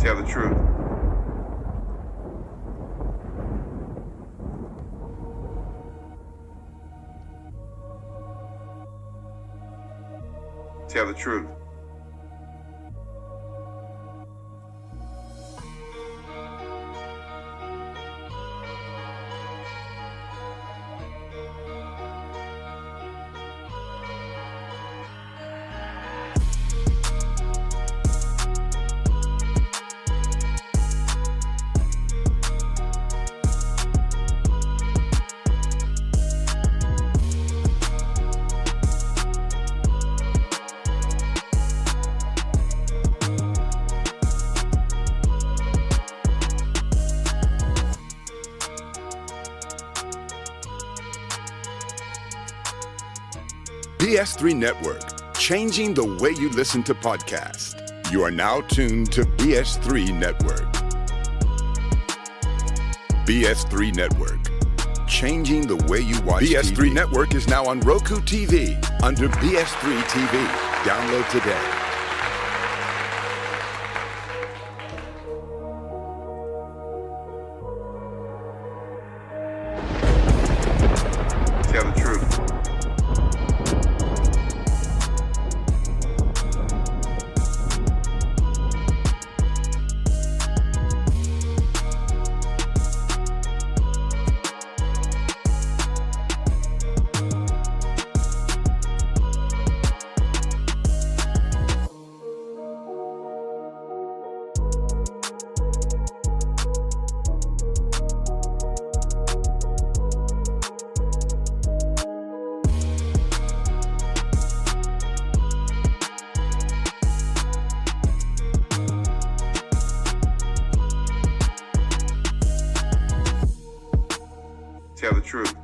Tell the truth. Tell the truth. BS3 Network, changing the way you listen to podcasts. You are now tuned to BS3 Network. BS3 Network, changing the way you watch BS3 TV. Network is now on Roku TV under BS3 TV. Download today. Tell the truth. Tell the truth.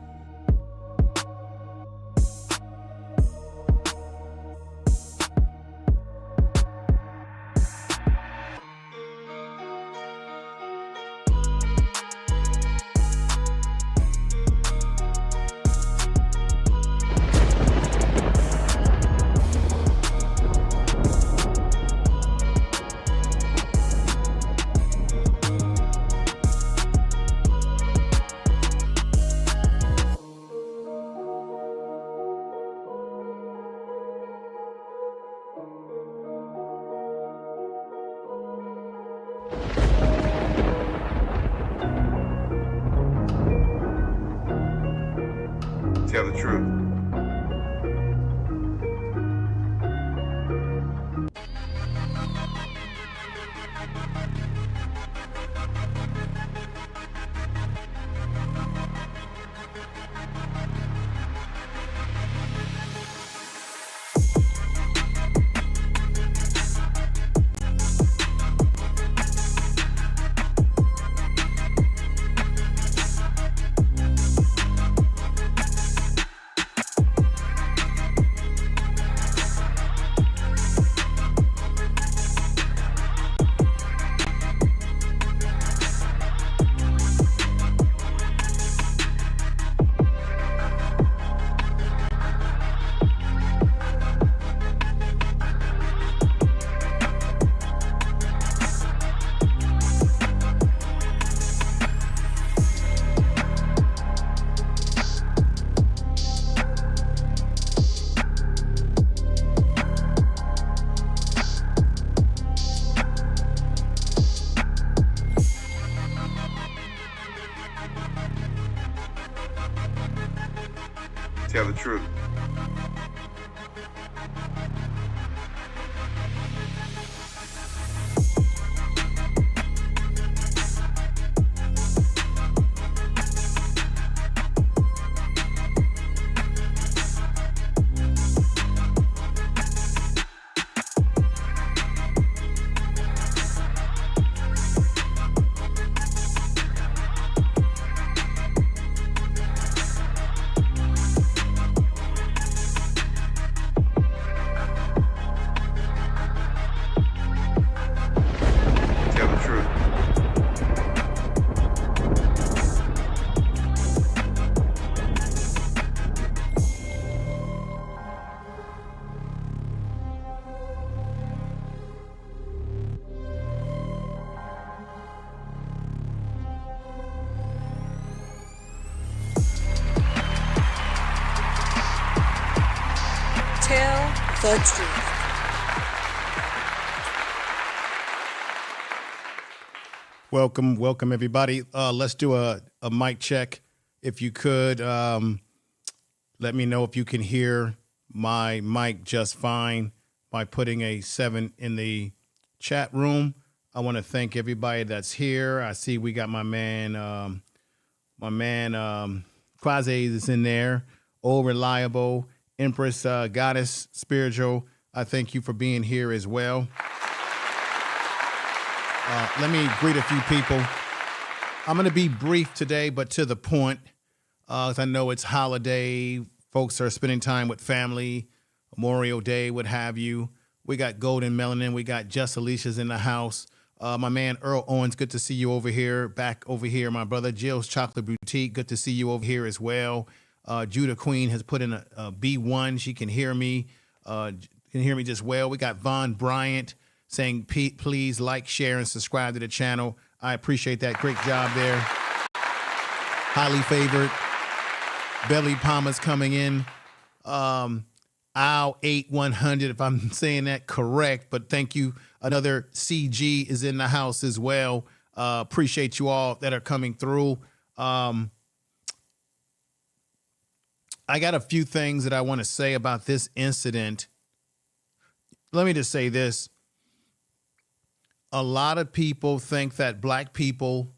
Tell the truth. Tell the truth. the truth. Welcome everybody. Let's do a mic check. If you could, let me know if you can hear my mic just fine by putting a 7 in the chat room. I want to thank everybody that's here. I see we got my man Quasi is in there. All Reliable, Empress, Goddess, Spiritual. I thank you for being here as well. Let me greet a few people. I'm going to be brief today, but to the point. As I know it's holiday. Folks are spending time with family. Memorial Day, what have you. We got Golden Melanin. We got Just Alicia's in the house. My man Earl Owens, good to see you over here. Back over here, my brother Jill's Chocolate Boutique. Good to see you over here as well. Judah Queen has put in a B1. She can hear me. Can hear me just well. We got Von Bryant saying, please like, share, and subscribe to the channel. I appreciate that. Great job there. Highly favored. Belly Palmer's coming in. Al 8100, if I'm saying that correct, but thank you. Another CG is in the house as well. Appreciate you all that are coming through. I got a few things that I want to say about this incident. Let me just say this. A lot of people think that black people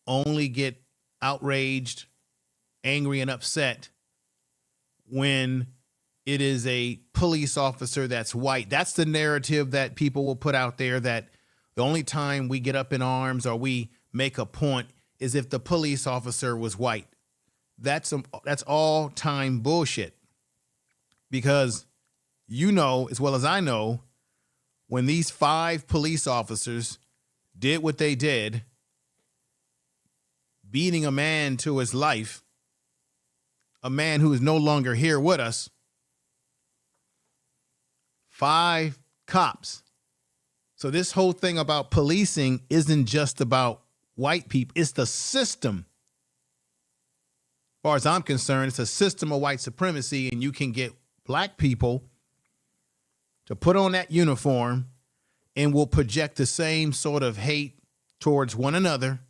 only get outraged, angry, and upset when it is a police officer that's white. That's the narrative that people will put out there, that the only time we get up in arms or we make a point is if the police officer was white. That's all time bullshit. Because you know, as well as I know, when these 5 police officers did what they did, beating a man to his life, a man who is no longer here with us, 5 cops. So this whole thing about policing isn't just about white people. It's the system. As far as I'm concerned, it's a system of white supremacy, and you can get black people to put on that uniform and will project the same sort of hate towards one another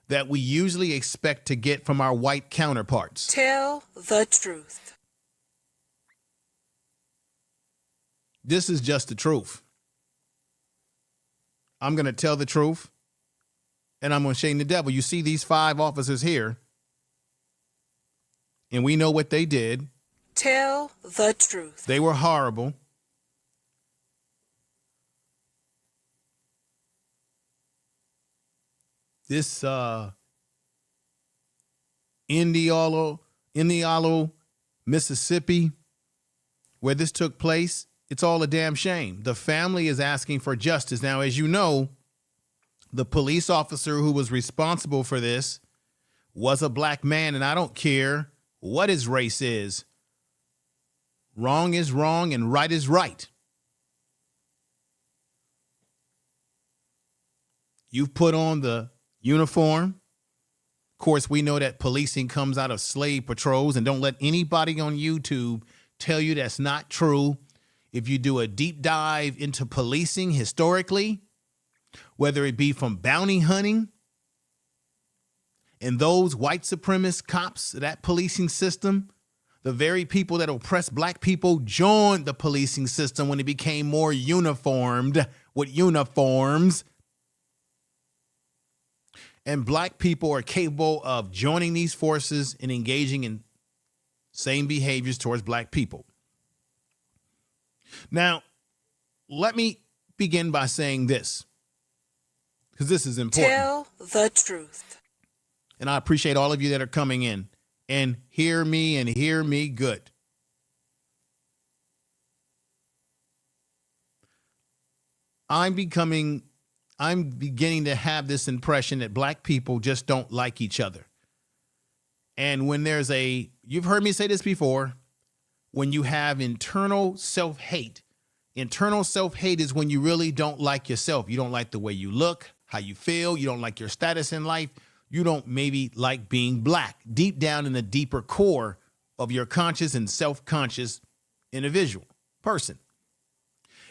that we usually expect to get from our white counterparts. Tell the truth. This is just the truth. I'm going to tell the truth, and I'm going to shame the devil. You see these 5 officers here, and we know what they did. Tell the truth. They were horrible. This Indianola, Mississippi, where this took place, it's all a damn shame. The family is asking for justice. Now, as you know, the police officer who was responsible for this was a black man, and I don't care what his race is. Wrong is wrong and right is right. You've put on the uniform. Of course, we know that policing comes out of slave patrols, and don't let anybody on YouTube tell you that's not true. If you do a deep dive into policing historically, whether it be from bounty hunting and those white supremacist cops, that policing system, the very people that oppressed black people joined the policing system when it became more uniformed with uniforms. And black people are capable of joining these forces and engaging in same behaviors towards black people. Now, let me begin by saying this, because this is important. Tell the truth. And I appreciate all of you that are coming in and hear me good. I'm beginning to have this impression that black people just don't like each other. And when there's you've heard me say this before, when you have internal self-hate is when you really don't like yourself. You don't like the way you look, how you feel. You don't like your status in life. You don't maybe like being black. Deep down in the deeper core of your conscious and self-conscious individual person.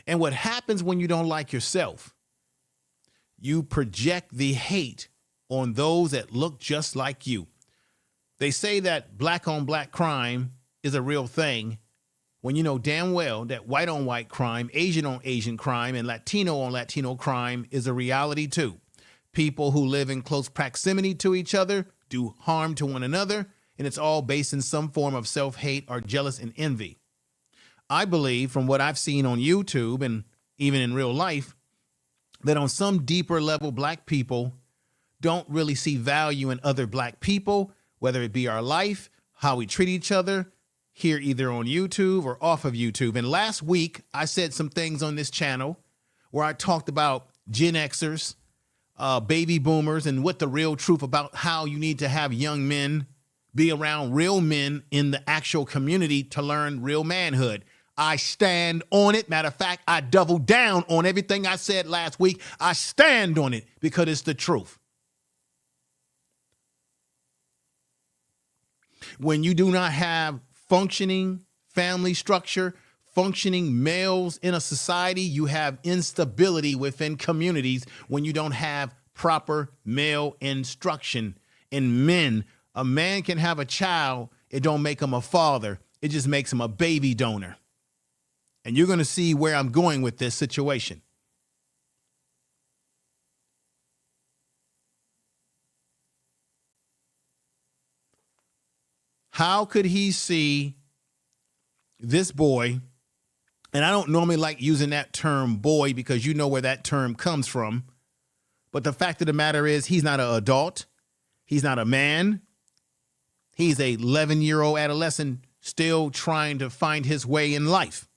And what happens when you don't like yourself, you project the hate on those that look just like you. They say that black on black crime is a real thing when you know damn well that white on white crime, Asian on Asian crime, and Latino on Latino crime is a reality too. People who live in close proximity to each other do harm to one another, and it's all based in some form of self-hate or jealous and envy. I believe from what I've seen on YouTube and even in real life that on some deeper level, black people don't really see value in other black people, whether it be our life, how we treat each other, here either on YouTube or off of YouTube. And last week, I said some things on this channel where I talked about Gen Xers, baby boomers, and what the real truth about how you need to have young men be around real men in the actual community to learn real manhood. I stand on it. Matter of fact, I double down on everything I said last week. I stand on it because it's the truth. When you do not have functioning family structure, functioning males in a society, you have instability within communities when you don't have proper male instruction in men. A man can have a child. It don't make him a father. It just makes him a baby donor. And you're going to see where I'm going with this situation. How could he see this boy? And I don't normally like using that term boy because you know where that term comes from. But the fact of the matter is he's not an adult. He's not a man. He's a 11-year-old adolescent still trying to find his way in life.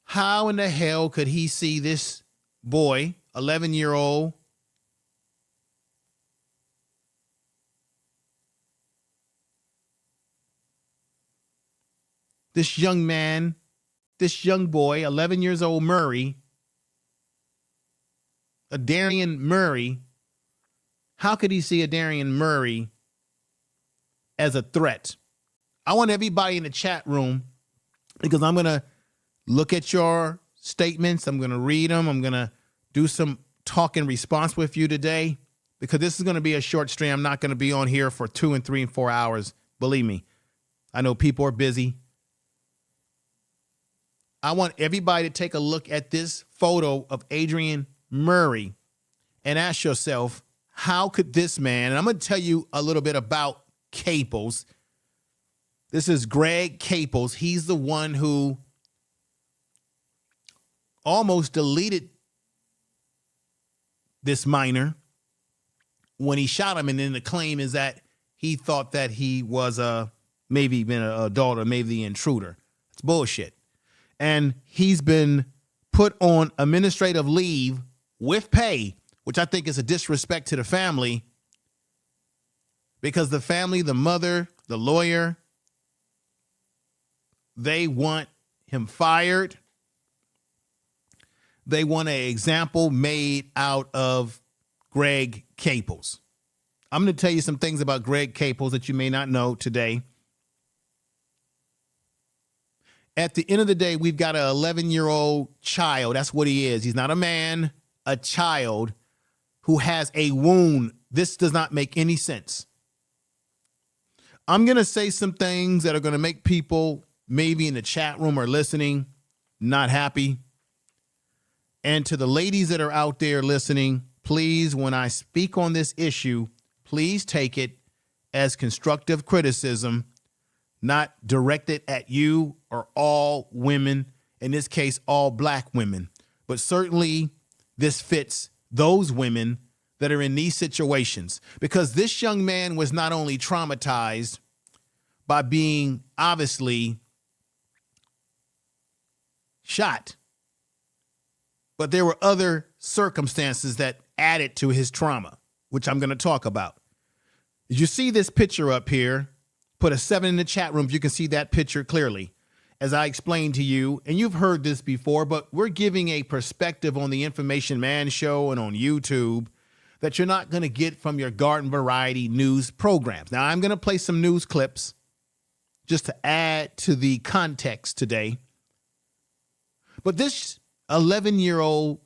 How in the hell could he see this boy, 11-year-old, this young man, this young boy, 11 years old, Murray, Aderrien Murry, how could he see Aderrien Murray as a threat? I want everybody in the chat room, because I'm going to look at your statements. I'm going to read them. I'm going to do some talk and response with you today, because this is going to be a short stream. I'm not going to be on here for 2 and 3 and 4 hours. Believe me, I know people are busy. I want everybody to take a look at this photo of Aderrien Murray and ask yourself, how could this man, and I'm going to tell you a little bit about Caples. This is Greg Caples. He's the one who almost deleted this minor when he shot him. And then the claim is that he thought that he was maybe been an adult or maybe the intruder. It's bullshit. And he's been put on administrative leave with pay, which I think is a disrespect to the family, because the family, the mother, the lawyer, they want him fired. They want an example made out of Greg Caples. I'm going to tell you some things about Greg Caples that you may not know today. At the end of the day, we've got an 11-year-old child. That's what he is. He's not a man, a child who has a wound. This does not make any sense. I'm going to say some things that are going to make people maybe in the chat room or listening not happy. And to the ladies that are out there listening, please, when I speak on this issue, please take it as constructive criticism, not directed at you or all women, in this case, all black women. But certainly this fits those women that are in these situations, because this young man was not only traumatized by being obviously shot, but there were other circumstances that added to his trauma, which I'm going to talk about. As you see this picture up here, put a 7 in the chat room if you can see that picture clearly. As I explained to you, and you've heard this before, but we're giving a perspective on the Information Man Show and on YouTube that you're not going to get from your garden variety news programs. Now, I'm going to play some news clips just to add to the context today. But this 11-year-old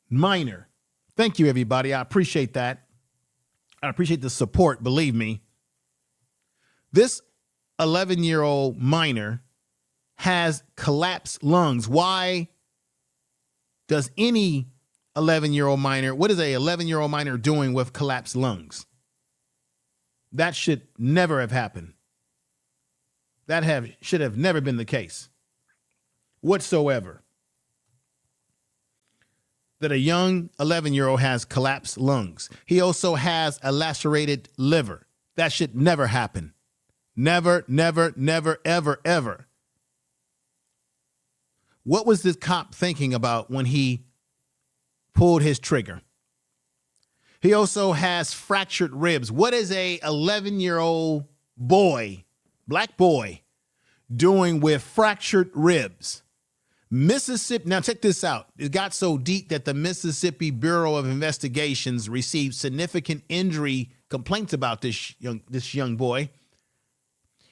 minor, thank you, everybody. I appreciate that. I appreciate the support, believe me. This 11-year-old minor has collapsed lungs. Why does any 11-year-old minor, what is a 11-year-old minor doing with collapsed lungs? That should never have happened. That should have never been the case whatsoever. That a young 11-year-old has collapsed lungs. He also has a lacerated liver. That should never happen. Never, never, never, ever, ever. What was this cop thinking about when he pulled his trigger? He also has fractured ribs. What is a 11-year-old boy, black boy, doing with fractured ribs? Mississippi, now check this out. It got so deep that the Mississippi Bureau of Investigations received significant injury complaints about this young boy.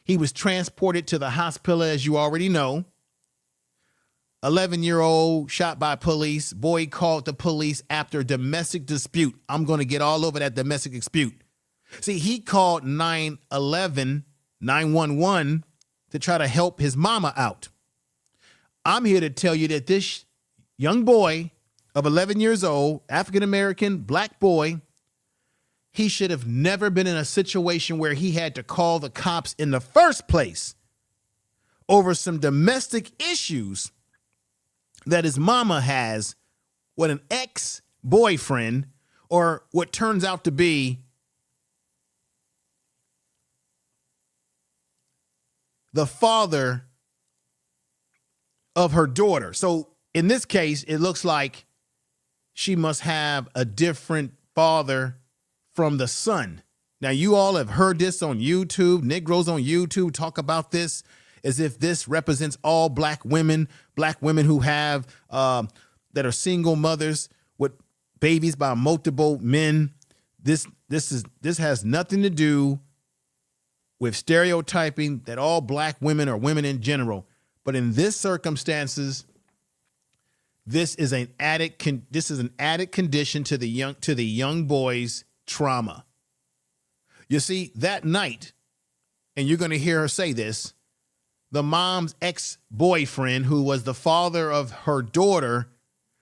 He was transported to the hospital, as you already know. 11-year-old shot by police. Boy called the police after domestic dispute. I'm going to get all over that domestic dispute. See, he called 911 to try to help his mama out. I'm here to tell you that this young boy of 11 years old, African-American, black boy, he should have never been in a situation where he had to call the cops in the first place over some domestic issues that his mama has with an ex-boyfriend, or what turns out to be the father of her daughter. So in this case, it looks like she must have a different father from the son. Now, you all have heard this on YouTube. Negroes on YouTube talk about this as if this represents all black women who have that are single mothers with babies by multiple men. This has nothing to do with stereotyping that all black women are women in general. But in this circumstances, this is an added condition to the young boy's trauma. You see, that night, and you're going to hear her say this, the mom's ex-boyfriend, who was the father of her daughter,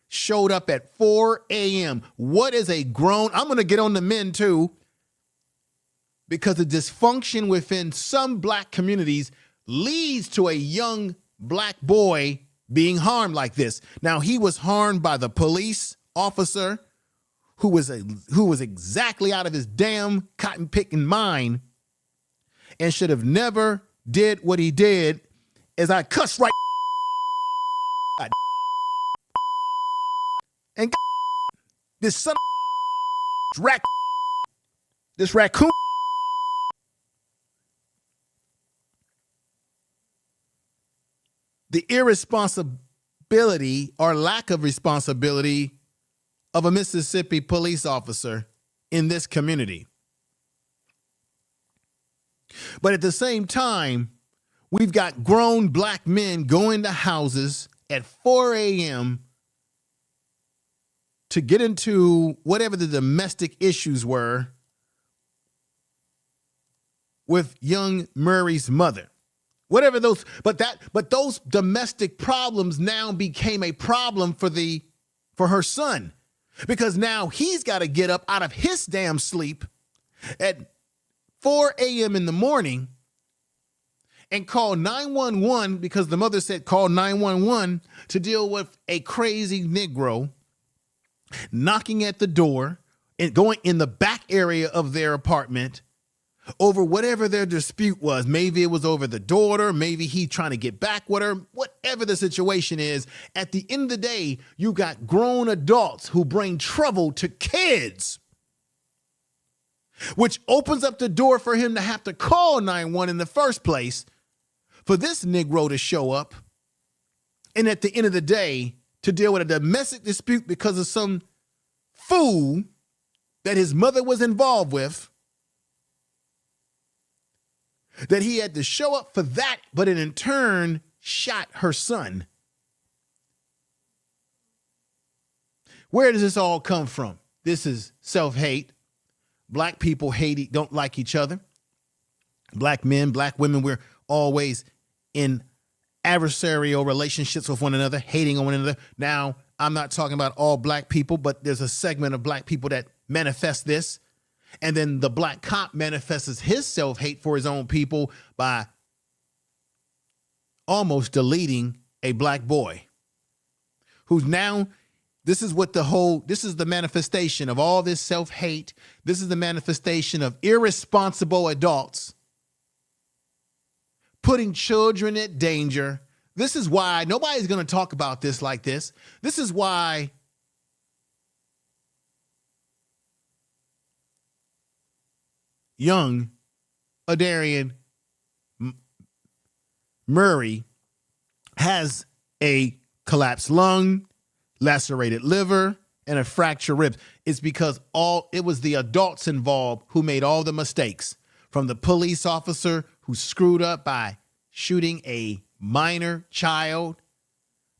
showed up at 4 a.m. What is a grown, I'm going to get on the men too, because the dysfunction within some black communities leads to a young black boy being harmed like this. Now, he was harmed by the police officer who was exactly out of his damn cotton picking mind and should have never did what he did. As I cuss right and this son of this raccoon. The irresponsibility or lack of responsibility of a Mississippi police officer in this community. But at the same time, we've got grown black men going to houses at 4 a.m. to get into whatever the domestic issues were with young Murray's mother. Whatever those, but those domestic problems now became a problem for her son, because now he's got to get up out of his damn sleep at 4 a.m. in the morning and call 911, because the mother said call 911 to deal with a crazy Negro knocking at the door and going in the back area of their apartment over whatever their dispute was. Maybe it was over the daughter, maybe he trying to get back with her, whatever the situation is. At the end of the day, you got grown adults who bring trouble to kids, which opens up the door for him to have to call 911 in the first place, for this Negro to show up, and at the end of the day, to deal with a domestic dispute because of some fool that his mother was involved with. that he had to show up for that, but in turn shot her son. Where does this all come from? This is self-hate. Black people don't like each other. Black men, black women, we're always in adversarial relationships with one another, hating on one another. Now, I'm not talking about all black people, but there's a segment of black people that manifest this. And then the black cop manifests his self-hate for his own people by almost deleting a black boy who's now, this is the manifestation of all this self-hate. This is the manifestation of irresponsible adults putting children at danger. This is why nobody's going to talk about this like this. This is why young Aderrien Murray has a collapsed lung, lacerated liver, and a fractured ribs. It's because it was the adults involved who made all the mistakes, from the police officer who screwed up by shooting a minor child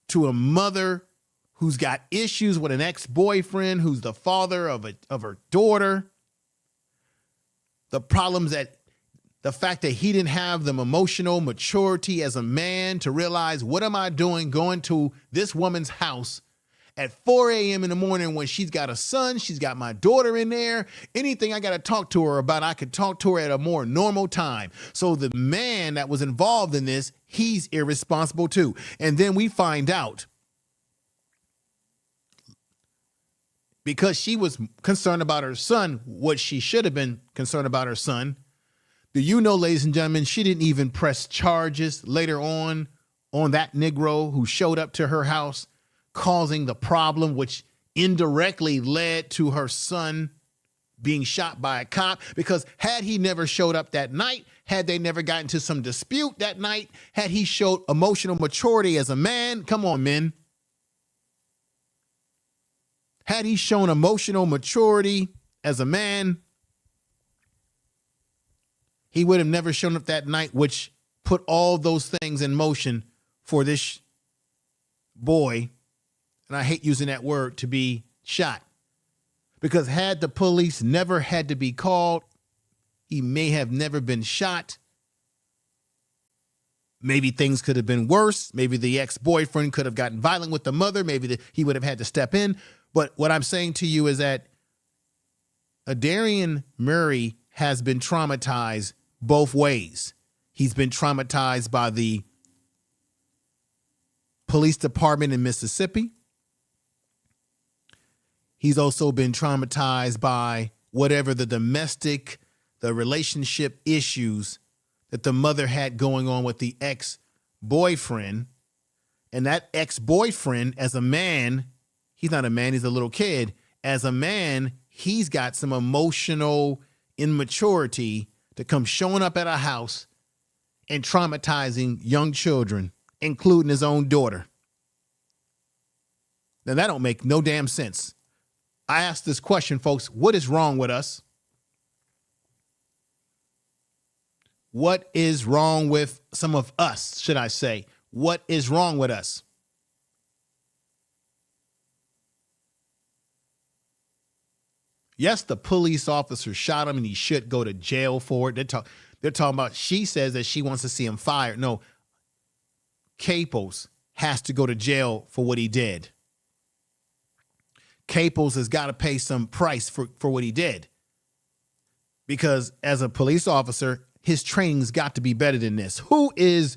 to a mother who's got issues with an ex-boyfriend who's the father of her daughter. The problems the fact that he didn't have the emotional maturity as a man to realize, what am I doing going to this woman's house at 4 a.m. in the morning when she's got a son, she's got my daughter in there. Anything I got to talk to her about, I could talk to her at a more normal time. So the man that was involved in this, he's irresponsible too. And then we find out, because she was concerned about her son, what she should have been concerned about her son. Do you know, ladies and gentlemen, she didn't even press charges later on that Negro who showed up to her house, causing the problem, which indirectly led to her son being shot by a cop. Because had he never showed up that night, had they never gotten into some dispute that night, had he showed emotional maturity as a man, come on, men. Had he shown emotional maturity as a man, he would have never shown up that night, which put all those things in motion for this boy, and I hate using that word, to be shot. Because had the police never had to be called, he may have never been shot. Maybe things could have been worse. Maybe the ex-boyfriend could have gotten violent with the mother. Maybe he would have had to step in. But what I'm saying to you is that Aderrien Murray has been traumatized both ways. He's been traumatized by the police department in Mississippi. He's also been traumatized by whatever the relationship issues that the mother had going on with the ex-boyfriend. And that ex-boyfriend, as a man, he's not a man, he's a little kid. As a man, he's got some emotional immaturity to come showing up at a house and traumatizing young children, including his own daughter. Now, that don't make no damn sense. I ask this question, folks, what is wrong with us? What is wrong with some of us, should I say? What is wrong with us? Yes, the police officer shot him and he should go to jail for it. They're talking about, she says that she wants to see him fired. No, Caples has to go to jail for what he did. Caples has got to pay some price for what he did. Because as a police officer, his training's got to be better than this. Who is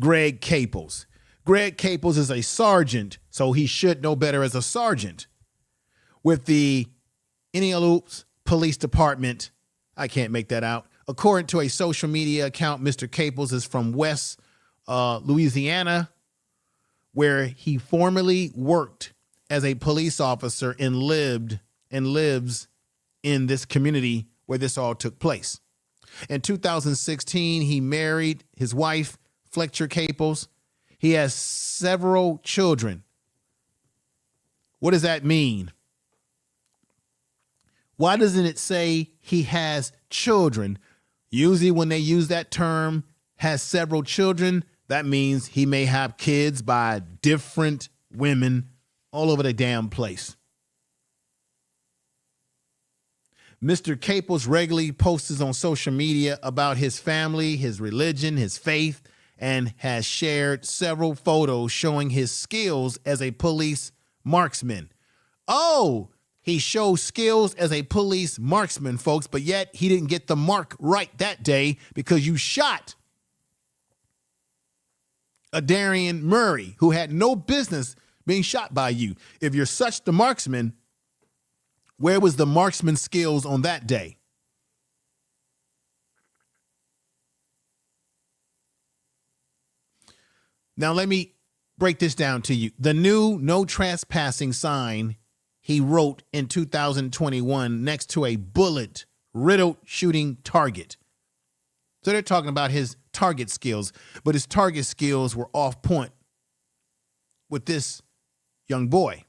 Greg Caples? Greg Caples is a sergeant, so he should know better as a sergeant. With the Indianola Police Department, I can't make that out. According to a social media account, Mr. Caples is from West Louisiana, where he formerly worked as a police officer and lives in this community where this all took place. In 2016, he married his wife, Fletcher Caples. He has several children. What does that mean? Why doesn't it say he has children? Usually when they use that term, has several children, that means he may have kids by different women all over the damn place. Mr. Caples regularly posts on social media about his family, his religion, his faith, and has shared several photos showing his skills as a police marksman. Oh, he shows skills as a police marksman, folks, but yet he didn't get the mark right that day because you shot Aderrien Murray, who had no business being shot by you. If you're such the marksman, where was the marksman skills on that day? Now, let me break this down to you. The new no trespassing sign he wrote in 2021 next to a bullet-riddled shooting target. So they're talking about his target skills, but his target skills were off point with this young boy.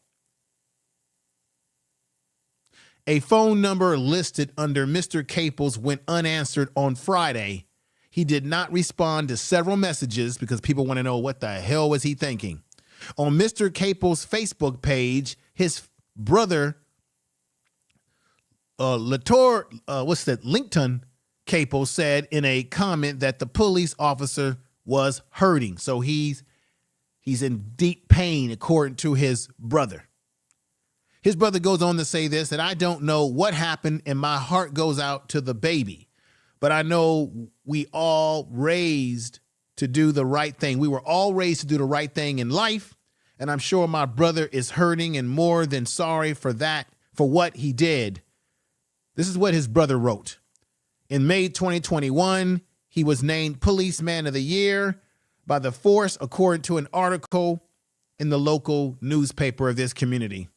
A phone number listed under Mr. Caples went unanswered on Friday. He did not respond to several messages because people want to know what the hell was he thinking. On Mr. Caples' Facebook page, his brother, Lincoln Caples said in a comment that the police officer was hurting. So he's in deep pain, according to his brother. His brother goes on to say this, that I don't know what happened and my heart goes out to the baby. But I know we all raised to do the right thing. We were all raised to do the right thing in life. And I'm sure my brother is hurting and more than sorry for that, for what he did. This is what his brother wrote. In May 2021, he was named Policeman of the Year by the force, according to an article in the local newspaper of this community.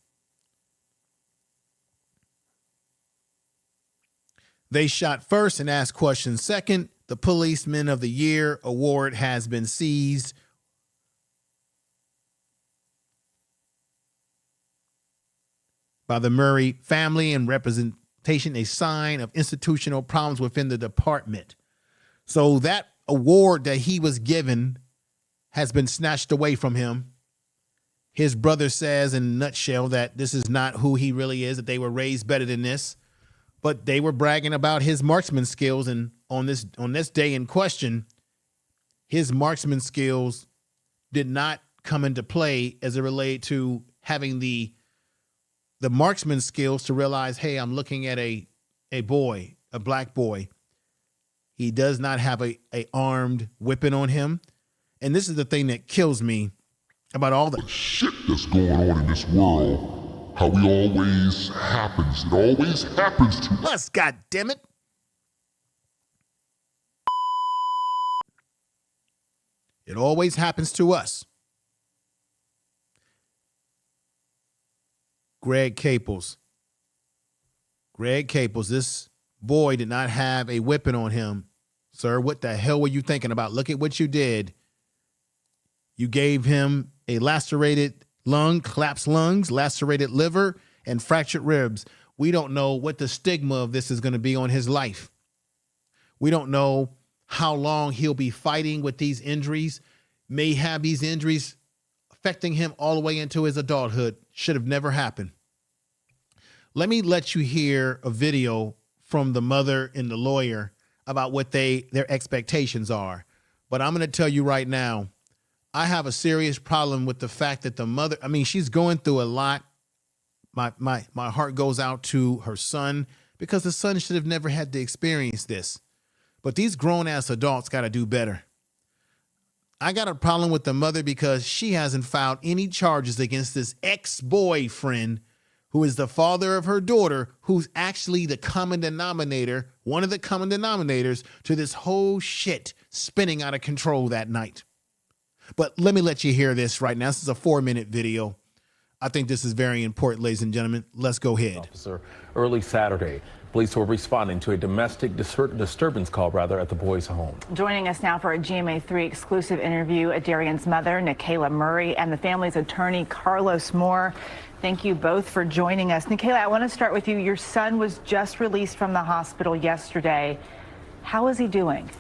They shot first and asked questions second. The Policeman of the Year award has been seized by the Murray family and representation, a sign of institutional problems within the department. So that award that he was given has been snatched away from him. His brother says in a nutshell that this is not who he really is, that they were raised better than this. But they were bragging about his marksman skills, and on this day in question, his marksman skills did not come into play as it related to having the marksman skills to realize, hey, I'm looking at a boy, a black boy. He does not have a armed weapon on him. And this is the thing that kills me about all the shit that's going on in this world. How it always happens to us, God damn it. It always happens to us. Greg Caples, this boy did not have a weapon on him. Sir, what the hell were you thinking about? Look at what you did. You gave him a lacerated lung, collapsed lungs, lacerated liver, and fractured ribs. We don't know what the stigma of this is going to be on his life. We don't know how long he'll be fighting with these injuries. May have these injuries affecting him all the way into his adulthood. Should have never happened. Let me let you hear a video from the mother and the lawyer about what their expectations are. But I'm going to tell you right now, I have a serious problem with the fact that the mother, she's going through a lot. My heart goes out to her son because the son should have never had to experience this. But these grown-ass adults got to do better. I got a problem with the mother because she hasn't filed any charges against this ex-boyfriend who is the father of her daughter, who's actually the common denominator, one of the common denominators to this whole shit spinning out of control that night. But let me let you hear this right now. This is a 4-minute video. I think this is very important, ladies and gentlemen. Let's go ahead. Officer, early Saturday, police were responding to a domestic disturbance call, at the boys' home. Joining us now for a GMA3 exclusive interview, Aderrien's mother, Nakala Murry, and the family's attorney, Carlos Moore. Thank you both for joining us. Nakala, I want to start with you. Your son was just released from the hospital yesterday. How is he doing?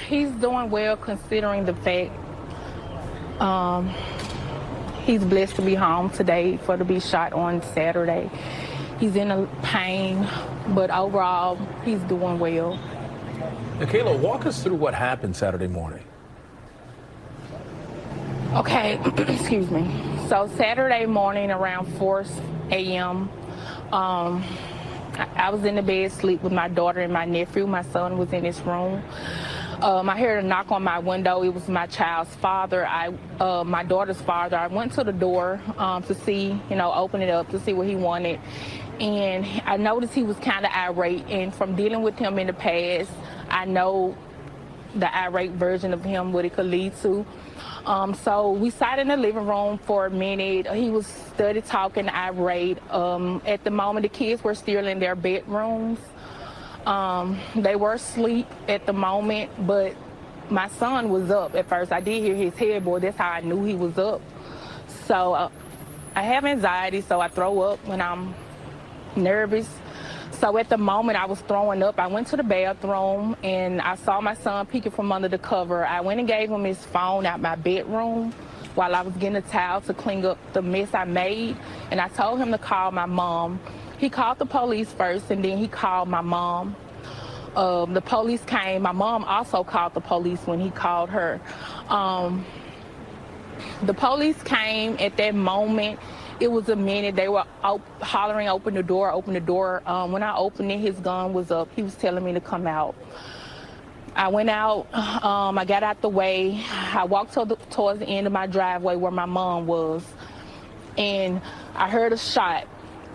He's doing well considering the fact he's blessed to be home today to be shot on Saturday. He's in a pain, but overall, he's doing well. Nakala, walk us through what happened Saturday morning. Okay, excuse me. So Saturday morning around 4 a.m., I was in the bed asleep with my daughter and my nephew. My son was in his room. I heard a knock on my window. It was my child's father, my daughter's father. I went to the door to see, open it up to see what he wanted. And I noticed he was kind of irate. And from dealing with him in the past, I know the irate version of him, what it could lead to. So we sat in the living room for a minute. He was steady talking, irate. At the moment, the kids were still in their bedrooms. They were asleep at the moment, but my son was up at first. I did hear his headboard. That's how I knew he was up. So I have anxiety, so I throw up when I'm nervous. So at the moment I was throwing up, I went to the bathroom and I saw my son peeking from under the cover. I went and gave him his phone out my bedroom while I was getting a towel to clean up the mess I made. And I told him to call my mom. He called the police first and then he called my mom. The police came. My mom also called the police when he called her. The police came at that moment. It was a minute. They were hollering, open the door, open the door. When I opened it, his gun was up. He was telling me to come out. I went out. I got out the way. I walked towards the end of my driveway where my mom was. And I heard a shot.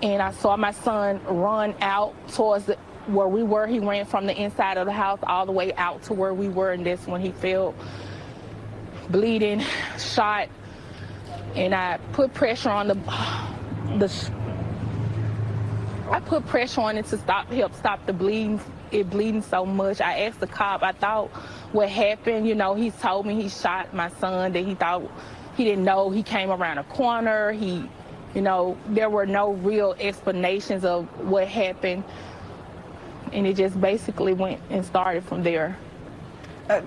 And I saw my son run out towards where we were. He ran from the inside of the house all the way out to where we were. And that's when he fell bleeding, shot. And I put pressure on I put pressure on it to help stop the bleeding. It bleeding so much. I asked the cop. I thought what happened. He told me he shot my son. That he didn't know he came around a corner. There were no real explanations of what happened, and it just basically went and started from there.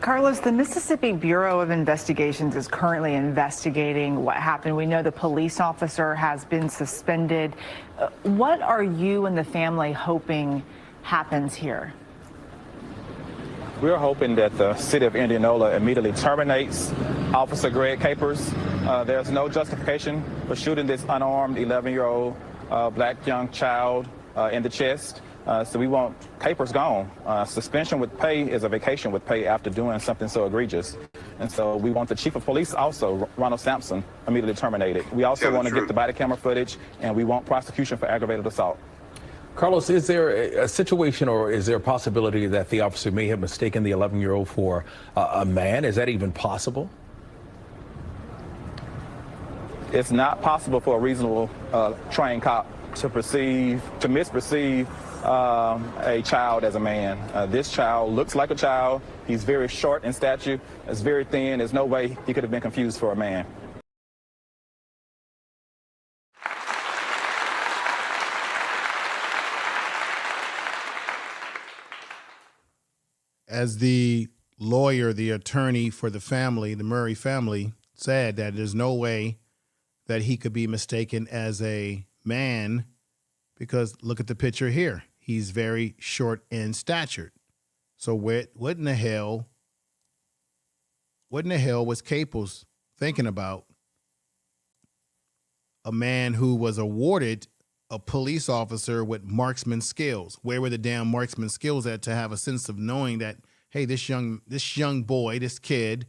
Carlos, the Mississippi Bureau of Investigations is currently investigating what happened. We know the police officer has been suspended. What are you and the family hoping happens here? We're hoping that the city of Indianola immediately terminates Officer Greg Capers. There's no justification for shooting this unarmed 11-year-old black young child in the chest. So we want Capers gone. Suspension with pay is a vacation with pay after doing something so egregious. And so we want the chief of police also, Ronald Sampson, immediately terminated. We also want to get the body camera footage, and we want prosecution for aggravated assault. Carlos, is there a situation or is there a possibility that the officer may have mistaken the 11-year-old for a man? Is that even possible? It's not possible for a reasonable trained cop to misperceive a child as a man. This child looks like a child. He's very short in stature. It's very thin. There's no way he could have been confused for a man. As the lawyer, the attorney for the family, the Murray family, said that there's no way that he could be mistaken as a man because look at the picture here. He's very short in stature. So what in the hell was Capers thinking about? A man who was awarded a police officer with marksman skills. Where were the damn marksman skills at to have a sense of knowing that, hey, this young boy, this kid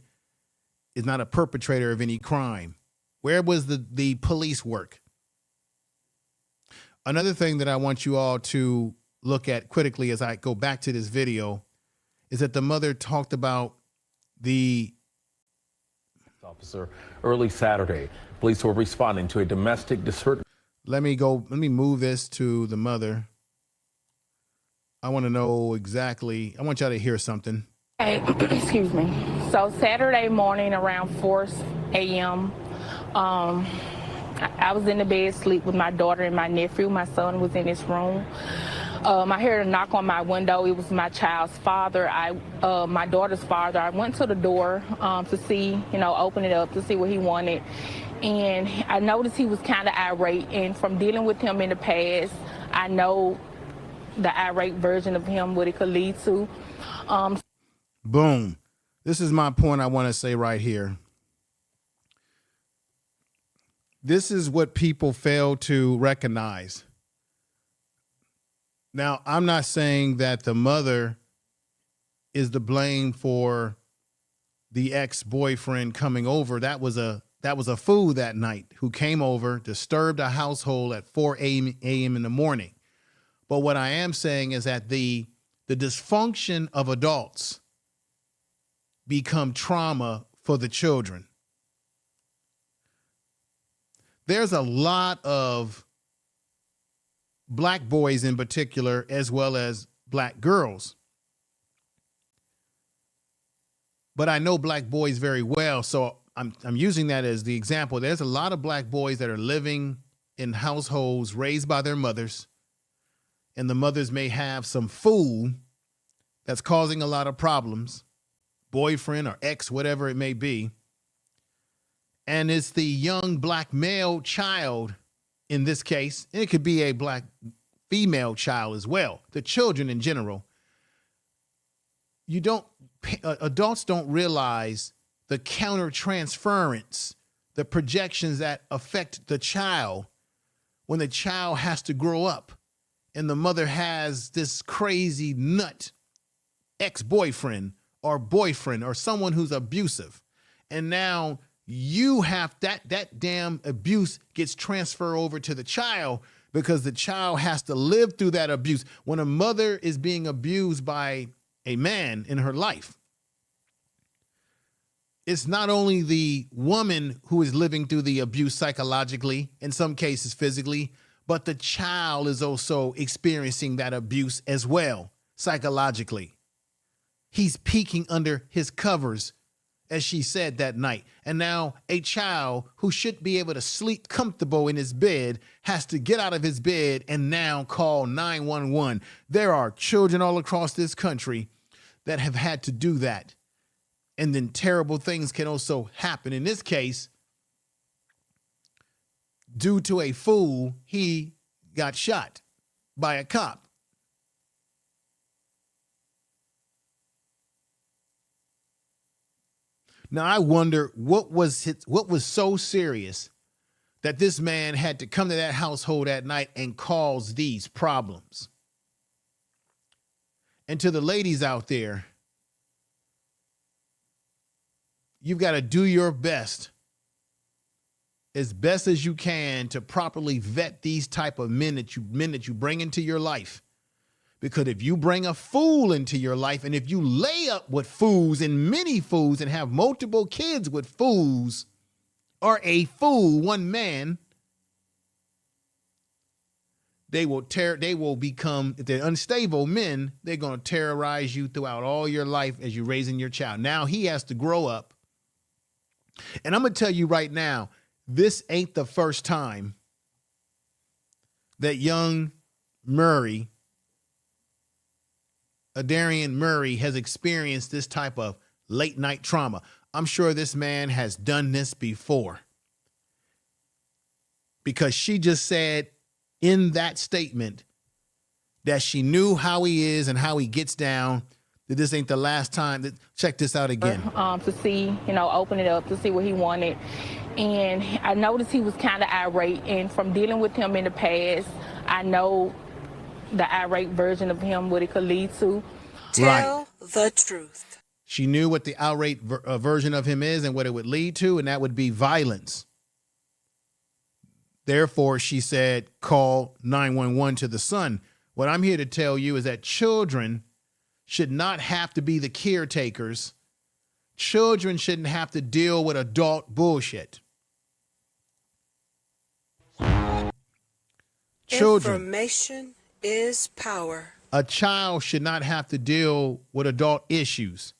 is not a perpetrator of any crime? Where was the police work? Another thing that I want you all to look at critically as I go back to this video is that the mother talked about the officer early Saturday. Police were responding to a domestic disturbance. Let me move this to the mother. I want to know exactly. I want y'all to hear something. Hey, excuse me. So Saturday morning around 4 a.m., I was in the bed asleep with my daughter and my nephew. My son was in his room. I heard a knock on my window. It was my child's father. My daughter's father. I went to the door to see, open it up to see what he wanted. And I noticed he was kind of irate. And from dealing with him in the past, I know the irate version of him, what it could lead to. Boom. This is my point I want to say right here. This is what people fail to recognize. Now, I'm not saying that the mother is to blame for the ex-boyfriend coming over. That was a fool that night who came over, disturbed a household at 4 a.m. in the morning. But what I am saying is that the dysfunction of adults become trauma for the children. There's a lot of black boys in particular, as well as black girls. But I know black boys very well, so I'm using that as the example. There's a lot of black boys that are living in households raised by their mothers, and the mothers may have some fool that's causing a lot of problems, boyfriend or ex, whatever it may be. And it's the young black male child in this case, and it could be a black female child as well, the children in general. Adults don't realize the counter-transference, the projections that affect the child when the child has to grow up and the mother has this crazy nut ex-boyfriend or boyfriend or someone who's abusive. And now you have that damn abuse gets transferred over to the child because the child has to live through that abuse. When a mother is being abused by a man in her life, it's not only the woman who is living through the abuse psychologically, in some cases physically, but the child is also experiencing that abuse as well, psychologically. He's peeking under his covers, as she said that night. And now a child who should be able to sleep comfortable in his bed has to get out of his bed and now call 911. There are children all across this country that have had to do that. And then terrible things can also happen. In this case, due to a fool, he got shot by a cop. Now, I wonder what was so serious that this man had to come to that household at night and cause these problems. And to the ladies out there, you've got to do your best as you can to properly vet these type of men that you bring into your life. Because if you bring a fool into your life, and if you lay up with fools and many fools and have multiple kids with fools, or a fool, one man, they will become, if they're unstable men, they're going to terrorize you throughout all your life as you're raising your child. Now he has to grow up. And I'm going to tell you right now, this ain't the first time that young Murray, Aderrien Murry, has experienced this type of late night trauma. I'm sure this man has done this before, because she just said in that statement that she knew how he is and how he gets down, that this ain't the last time. Check this out again. To see, open it up to see what he wanted. And I noticed he was kind of irate. And from dealing with him in the past, I know the irate version of him, what it could lead to. Tell the truth. She knew what the irate version of him is and what it would lead to, and that would be violence. Therefore, she said, call 911 to the son. What I'm here to tell you is that children should not have to be the caretakers. Children shouldn't have to deal with adult bullshit. Children. Information is power. A child should not have to deal with adult issues.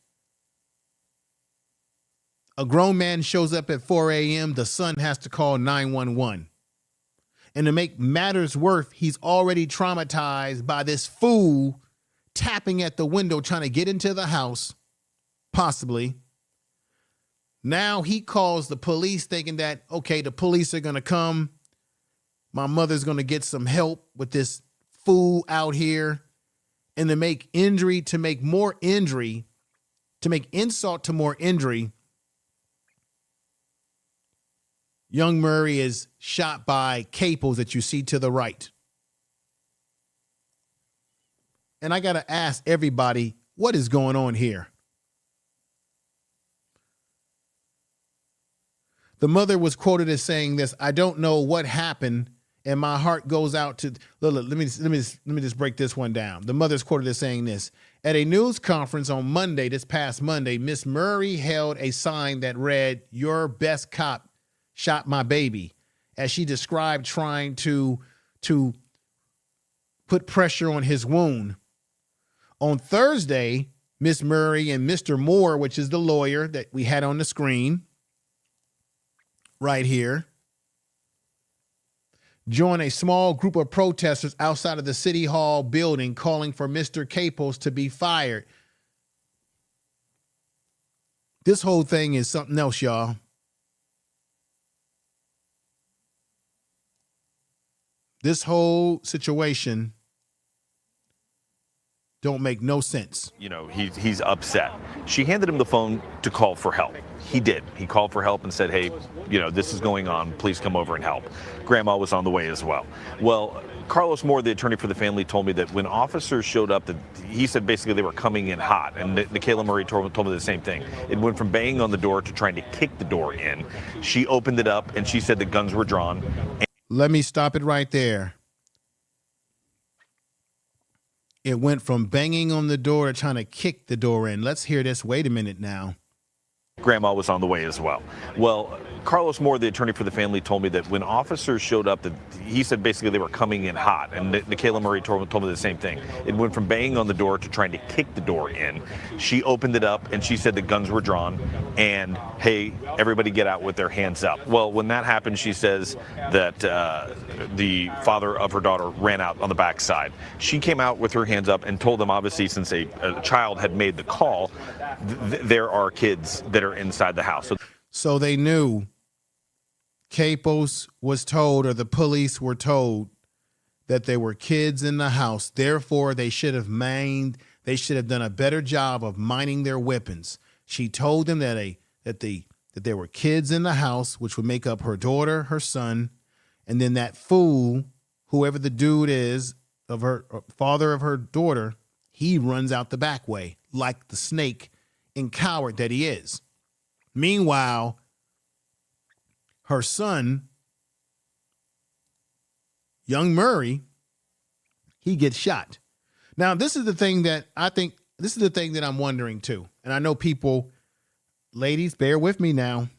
A grown man shows up at 4 a.m., the son has to call 911. And to make matters worse, he's already traumatized by this fool tapping at the window trying to get into the house, possibly. Now he calls the police thinking that, okay, the police are going to come. My mother's going to get some help with this fool out here. And to make insult to more injury, young Murray is shot by Caples that you see to the right. And I got to ask everybody, what is going on here? The mother was quoted as saying this: "I don't know what happened, and my heart goes out to." Look, let me just break this one down. The mother's quoted as saying this: "At a news conference on Monday, this past Monday, Miss Murray held a sign that read, 'Your best cop shot my baby,' as she described trying to put pressure on his wound. On Thursday, Miss Murray and Mr. Moore, which is the lawyer that we had on the screen right here, joined a small group of protesters outside of the City Hall building calling for Mr. Caples to be fired." This whole thing is something else, y'all. This whole situation don't make no sense. You know, he's upset. She handed him the phone to call for help. He did. He called for help and said, "Hey, you know, this is going on. Please come over and help." Grandma was on the way as well. Well, Carlos Moore, the attorney for the family, told me that when officers showed up, that he said basically they were coming in hot. And Nakala Murry told me the same thing. It went from banging on the door to trying to kick the door in. She opened it up and she said the guns were drawn. Let me stop it right there. It went from banging on the door to trying to kick the door in. Let's hear this. Wait a minute now. Grandma was on the way as well. Well, Carlos Moore, the attorney for the family, told me that when officers showed up, that he said basically they were coming in hot. And Nakala Murry told me the same thing. It went from banging on the door to trying to kick the door in. She opened it up and she said the guns were drawn and, "Hey, everybody get out with their hands up." Well, when that happened, she says that the father of her daughter ran out on the backside. She came out with her hands up and told them, obviously, since a child had made the call, there are kids that are inside the house. So they knew. Capos was told, or the police were told, that there were kids in the house. Therefore, they should have done a better job of minding their weapons. She told them that there were kids in the house, which would make up her daughter, her son, and then that fool, whoever the dude is, of her father of her daughter, he runs out the back way like the snake and coward that he is. Meanwhile, her son, young Murray, he gets shot. Now, this is the thing that I'm wondering too. And I know people, ladies, bear with me now.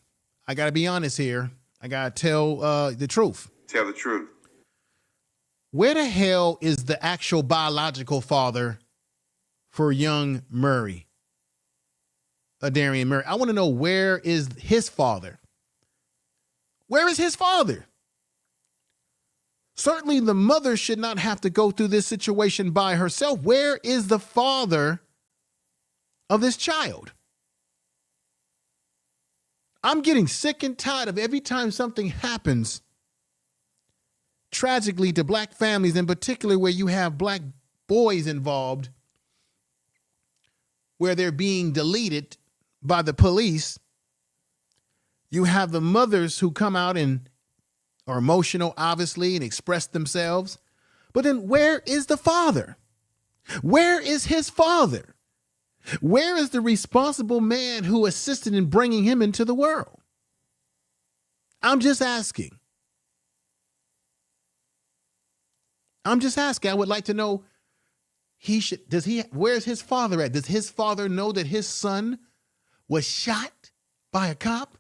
I got to be honest here. I got to tell the truth. Tell the truth. Where the hell is the actual biological father for young Murray? Aderrien Murray. I want to know, where is his father? Where is his father? Certainly the mother should not have to go through this situation by herself. Where is the father of this child? I'm getting sick and tired of every time something happens tragically to black families, in particular where you have black boys involved, where they're being deleted by the police. You have the mothers who come out and are emotional, obviously, and express themselves. But then where is the father? Where is his father? Where is the responsible man who assisted in bringing him into the world? I'm just asking. I would like to know, where's his father at? Does his father know that his son was shot by a cop?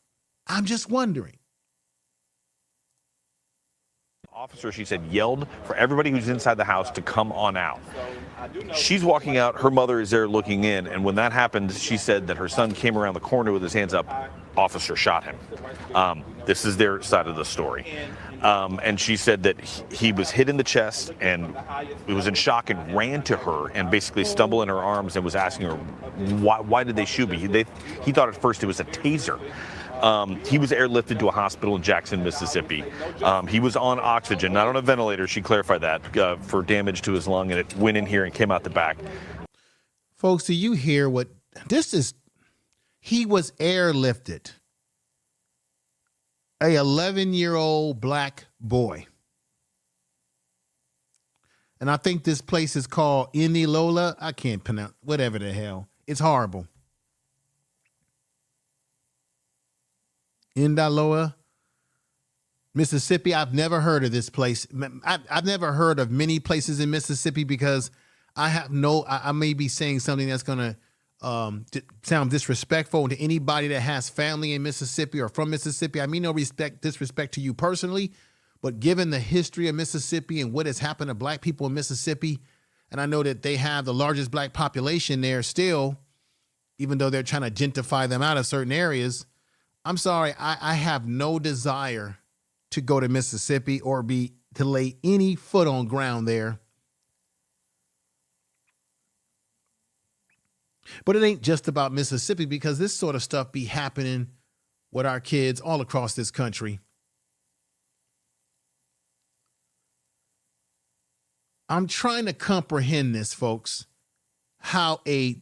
I'm just wondering. Officer, she said, yelled for everybody who's inside the house to come on out. She's walking out, her mother is there looking in, and when that happened, she said that her son came around the corner with his hands up officer shot him. This is their side of the story. And she said that he was hit in the chest and he was in shock and ran to her and basically stumbled in her arms and was asking her, why did they shoot me? He thought at first it was a taser. He was airlifted to a hospital in Jackson, Mississippi. He was on oxygen, not on a ventilator. She clarified that for damage to his lung, and it went in here and came out the back. Folks, do you hear what this is? He was airlifted. A 11-year-old black boy. And I think this place is called Indianola. I can't pronounce, whatever the hell. It's horrible. Indianola, Mississippi. I've never heard of this place. I've never heard of many places in Mississippi because I may be saying something that's going to sound disrespectful to anybody that has family in Mississippi or from Mississippi. I mean no disrespect to you personally, but given the history of Mississippi and what has happened to black people in Mississippi, and I know that they have the largest black population there still, even though they're trying to gentrify them out of certain areas. I'm sorry, I have no desire to go to Mississippi or to lay any foot on ground there. But it ain't just about Mississippi, because this sort of stuff be happening with our kids all across this country. I'm trying to comprehend this, folks, how a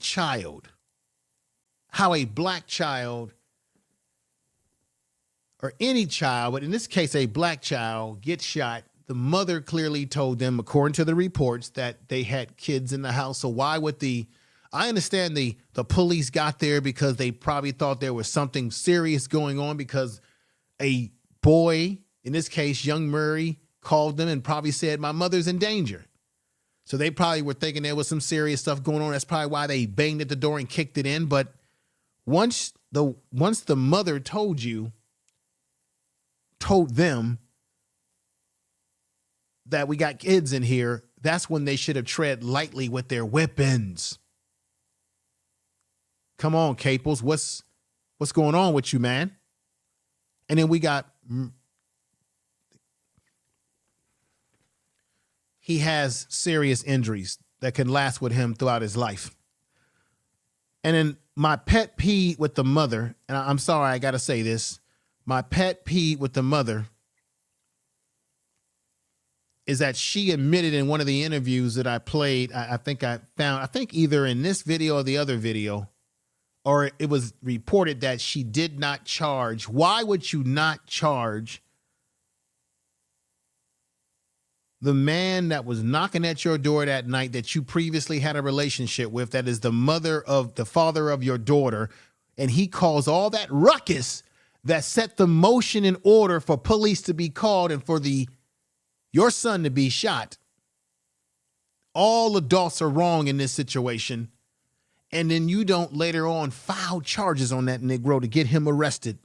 black child, or any child, but in this case, a black child, gets shot. The mother clearly told them, according to the reports, that they had kids in the house. So why would I understand the police got there because they probably thought there was something serious going on, because a boy, in this case, young Murray, called them and probably said, my mother's in danger. So they probably were thinking there was some serious stuff going on. That's probably why they banged at the door and kicked it in. But once the mother told them that we got kids in here, that's when they should have tread lightly with their weapons. Come on, Caples, what's going on with you, man? And then we got, he has serious injuries that can last with him throughout his life. And then my pet peeve with the mother, and I'm sorry, I got to say this, my pet peeve with the mother is that she admitted in one of the interviews that I played, I think either in this video or the other video, or it was reported that she did not charge. Why would you not charge the man that was knocking at your door that night that you previously had a relationship with, that is the father of your daughter, and he caused all that ruckus that set the motion in order for police to be called and for your son to be shot? All adults are wrong in this situation. And then you don't later on file charges on that Negro to get him arrested.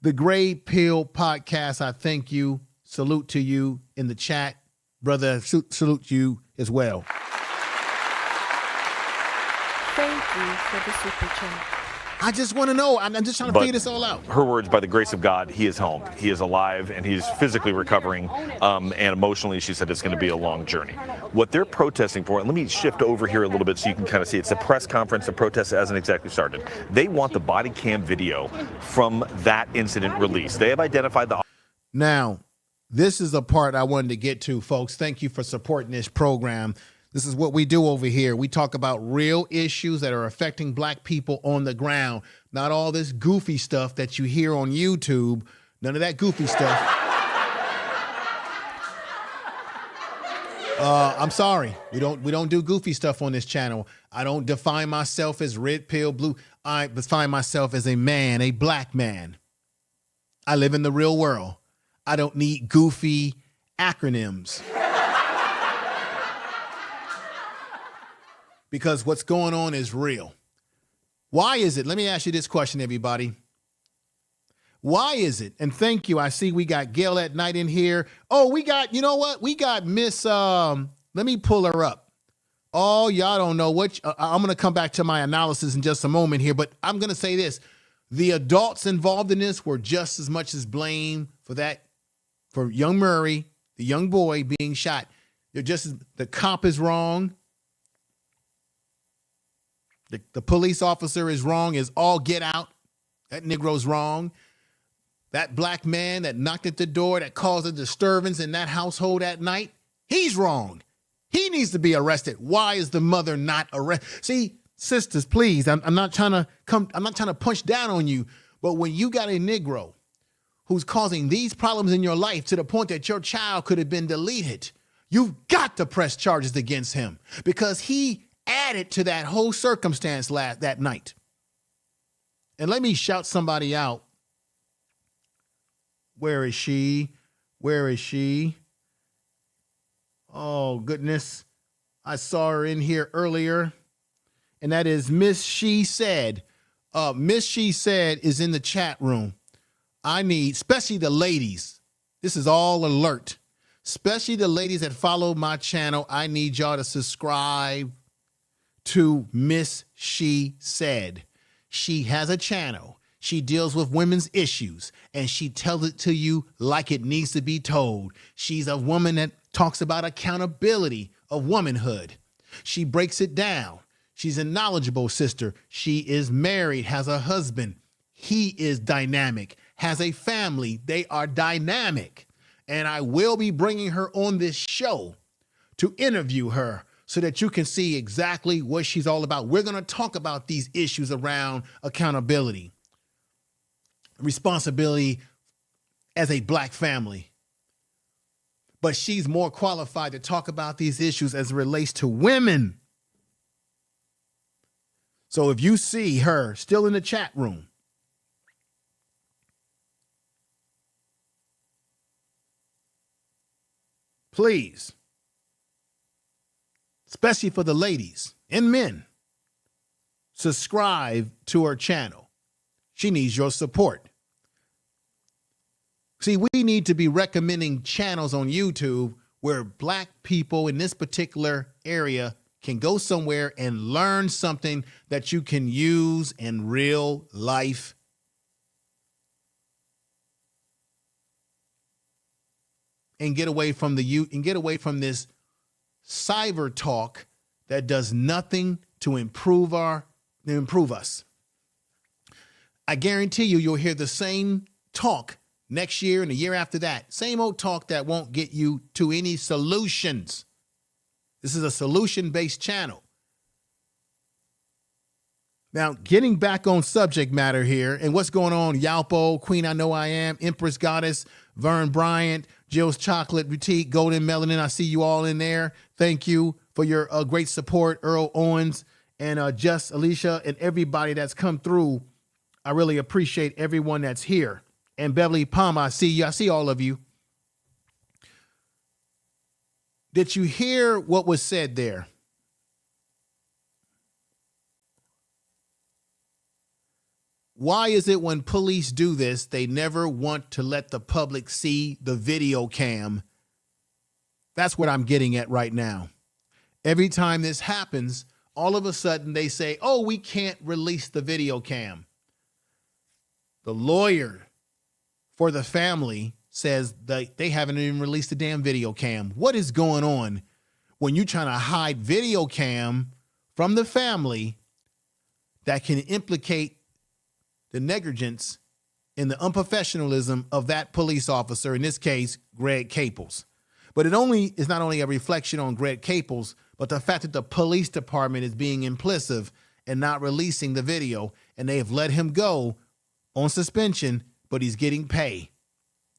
The Gray Pill Podcast, I thank you. Salute to you in the chat. Brother, salute you as well. Thank you for the super chat. I just want to know. I'm just trying to figure this all out. Her words, by the grace of God, he is home. He is alive, and he's physically recovering. And emotionally, she said it's going to be a long journey. What they're protesting for, and let me shift over here a little bit so you can kind of see, it's a press conference. The protest hasn't exactly started. They want the body cam video from that incident released. They have identified the... Now, this is the part I wanted to get to, folks. Thank you for supporting this program. This is what we do over here. We talk about real issues that are affecting black people on the ground. Not all this goofy stuff that you hear on YouTube. None of that goofy stuff. I'm sorry. We don't do goofy stuff on this channel. I don't define myself as red pill, blue. I define myself as a man, a black man. I live in the real world. I don't need goofy acronyms. Because what's going on is real. Why is it? Let me ask you this question, everybody. Why is it? And thank you. I see we got Gail at Night in here. Oh, we got, you know what? We got Miss, let me pull her up. Oh, y'all don't know what, I'm going to come back to my analysis in just a moment here, but I'm going to say this. The adults involved in this were just as much as blamed for young Murray, the young boy being shot. The cop is wrong. The police officer is wrong, is all get out. That Negro's wrong. That black man that knocked at the door that caused a disturbance in that household at night, he's wrong. He needs to be arrested. Why is the mother not arrested? See, sisters, please, I'm not trying to punch down on you, but when you got a Negro who's causing these problems in your life to the point that your child could have been deleted, you've got to press charges against him because he added to that whole circumstance that night. And let me shout somebody out. Where is she? Where is she? Oh, goodness. I saw her in here earlier. And that is Miss She Said. Miss She Said is in the chat room. I need, especially the ladies, this is all alert, especially the ladies that follow my channel, I need y'all to subscribe to Miss She Said. She has a channel. She deals with women's issues, and she tells it to you like it needs to be told. She's a woman that talks about accountability of womanhood. She breaks it down. She's a knowledgeable sister. She is married, has a husband. He is dynamic, has a family. They are dynamic. And I will be bringing her on this show to interview her so that you can see exactly what she's all about. We're going to talk about these issues around accountability, responsibility as a black family. But she's more qualified to talk about these issues as it relates to women. So if you see her still in the chat room, please, especially for the ladies and men, subscribe to her channel. She needs your support. See, we need to be recommending channels on YouTube where black people in this particular area can go somewhere and learn something that you can use in real life. And get away from this cyber talk that does nothing to improve us. I guarantee you'll hear the same talk next year and the year after that. Same old talk that won't get you to any solutions. This is a solution-based channel. Now, getting back on subject matter here and what's going on, Yalpo, Queen I Know I Am, Empress Goddess, Vern Bryant, Jill's Chocolate Boutique, Golden Melanin, I see you all in there. Thank you for your great support, Earl Owens and Just Alicia and everybody that's come through. I really appreciate everyone that's here. And Beverly Palmer, I see you. I see all of you. Did you hear what was said there? Why is it when police do this, they never want to let the public see the video cam? That's what I'm getting at right now. Every time this happens, all of a sudden they say, oh, we can't release the video cam. The lawyer for the family says they haven't even released the damn video cam. What is going on when you're trying to hide video cam from the family that can implicate the negligence and the unprofessionalism of that police officer, in this case, Greg Caples? But it is not only a reflection on Greg Caples, but the fact that the police department is being implicit and not releasing the video, and they have let him go on suspension, but he's getting pay.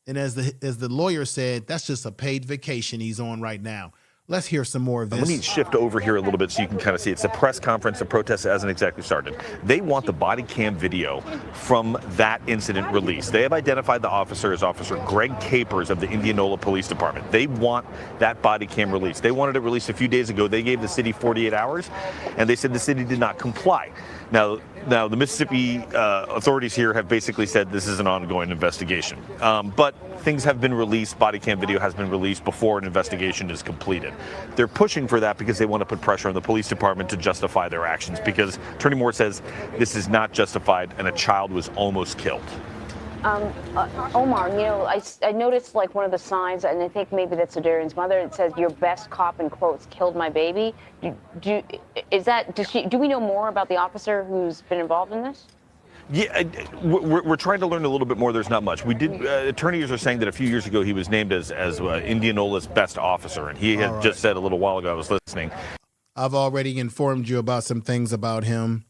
And as the lawyer said, that's just a paid vacation he's on right now. Let's hear some more of this. Let me shift over here a little bit so you can kind of see. It's a press conference. The protest hasn't exactly started. They want the body cam video from that incident released. They have identified the officer as Officer Greg Capers of the Indianola Police Department. They want that body cam released. They wanted it released a few days ago. They gave the city 48 hours, and they said the city did not comply. Now, Now, the Mississippi authorities here have basically said this is an ongoing investigation. But things have been released, body cam video has been released before an investigation is completed. They're pushing for that because they want to put pressure on the police department to justify their actions, because Attorney Moore says this is not justified and a child was almost killed. Omar, I noticed like one of the signs, and I think maybe that's Aderrien's mother. It says, "Your best cop," in quotes, killed my baby. Do we know more about the officer who's been involved in this? Yeah, we're trying to learn a little bit more. There's not much. We did. Attorneys are saying that a few years ago he was named as Indianola's best officer, and he had just said a little while ago, I was listening. I've already informed you about some things about him.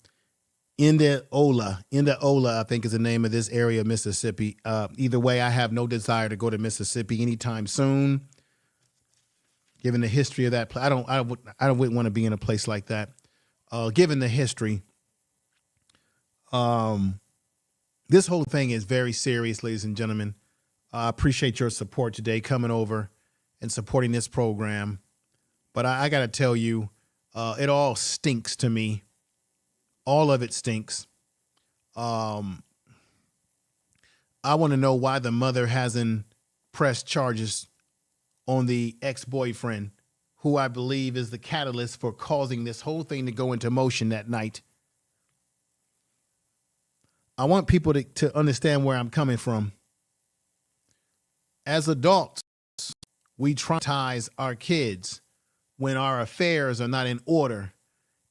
Indianola, I think is the name of this area of Mississippi. Either way, I have no desire to go to Mississippi anytime soon. Given the history of that place, I wouldn't want to be in a place like that. Given the history, this whole thing is very serious, ladies and gentlemen. I appreciate your support today, coming over and supporting this program. But I got to tell you, it all stinks to me. All of it stinks. I want to know why the mother hasn't pressed charges on the ex-boyfriend, who I believe is the catalyst for causing this whole thing to go into motion that night. I want people to understand where I'm coming from. As adults, we traumatize our kids when our affairs are not in order.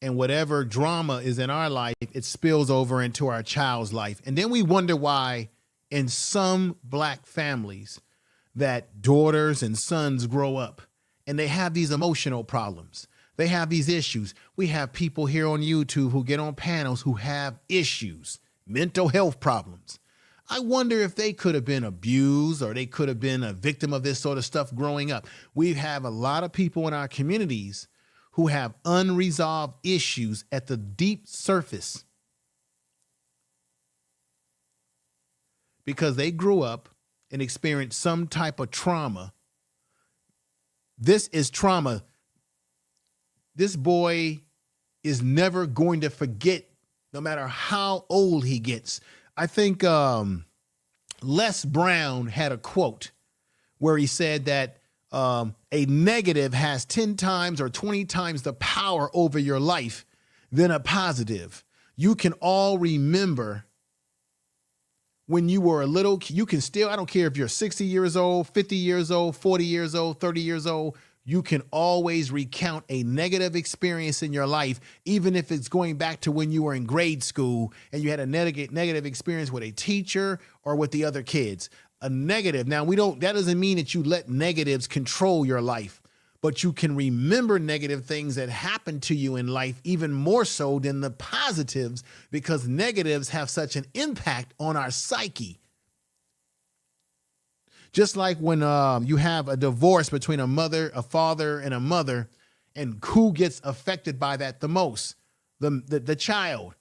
And whatever drama is in our life, it spills over into our child's life. And then we wonder why in some black families that daughters and sons grow up and they have these emotional problems. They have these issues. We have people here on YouTube who get on panels who have issues, mental health problems. I wonder if they could have been abused or they could have been a victim of this sort of stuff growing up. We have a lot of people in our communities who have unresolved issues at the deep surface because they grew up and experienced some type of trauma. This is trauma. This boy is never going to forget, no matter how old he gets. I think Les Brown had a quote where he said that a negative has 10 times or 20 times the power over your life than a positive. You can all remember when you were a little, you can still, I don't care if you're 60 years old, 50 years old, 40 years old, 30 years old, you can always recount a negative experience in your life, even if it's going back to when you were in grade school and you had a negative experience with a teacher or with the other kids. A negative. Now, that doesn't mean that you let negatives control your life, but you can remember negative things that happened to you in life even more so than the positives, because negatives have such an impact on our psyche. Just like when you have a divorce between a father and a mother, and who gets affected by that the most? The child.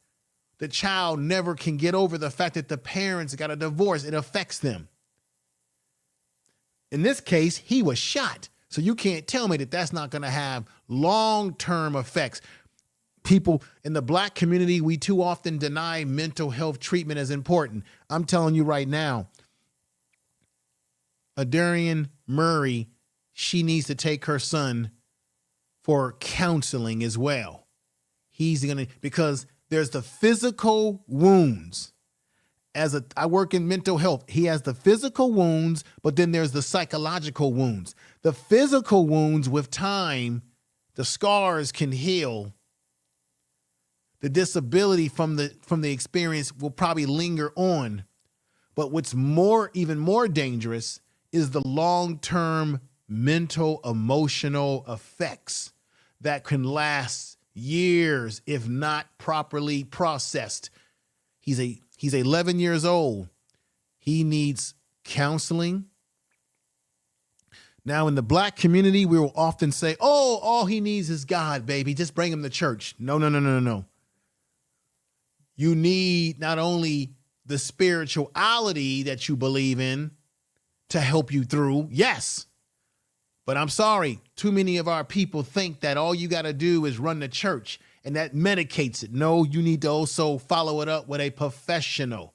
The child never can get over the fact that the parents got a divorce. It affects them. In this case, he was shot. So you can't tell me that that's not going to have long-term effects. People in the black community, we too often deny mental health treatment as important. I'm telling you right now, Aderrien Murray, she needs to take her son for counseling as well. Because there's the physical wounds. I work in mental health. He has the physical wounds, but then there's the psychological wounds. The physical wounds, with time, the scars can heal. The disability from the experience will probably linger on. But what's even more dangerous is the long-term mental, emotional effects that can last years if not properly processed. He's 11 years old. He needs counseling. Now, in the black community, we will often say, oh, all he needs is God, baby. Just bring him to church. No. You need not only the spirituality that you believe in to help you through, yes. But I'm sorry, too many of our people think that all you got to do is run to church and that medicates it. No, you need to also follow it up with a professional.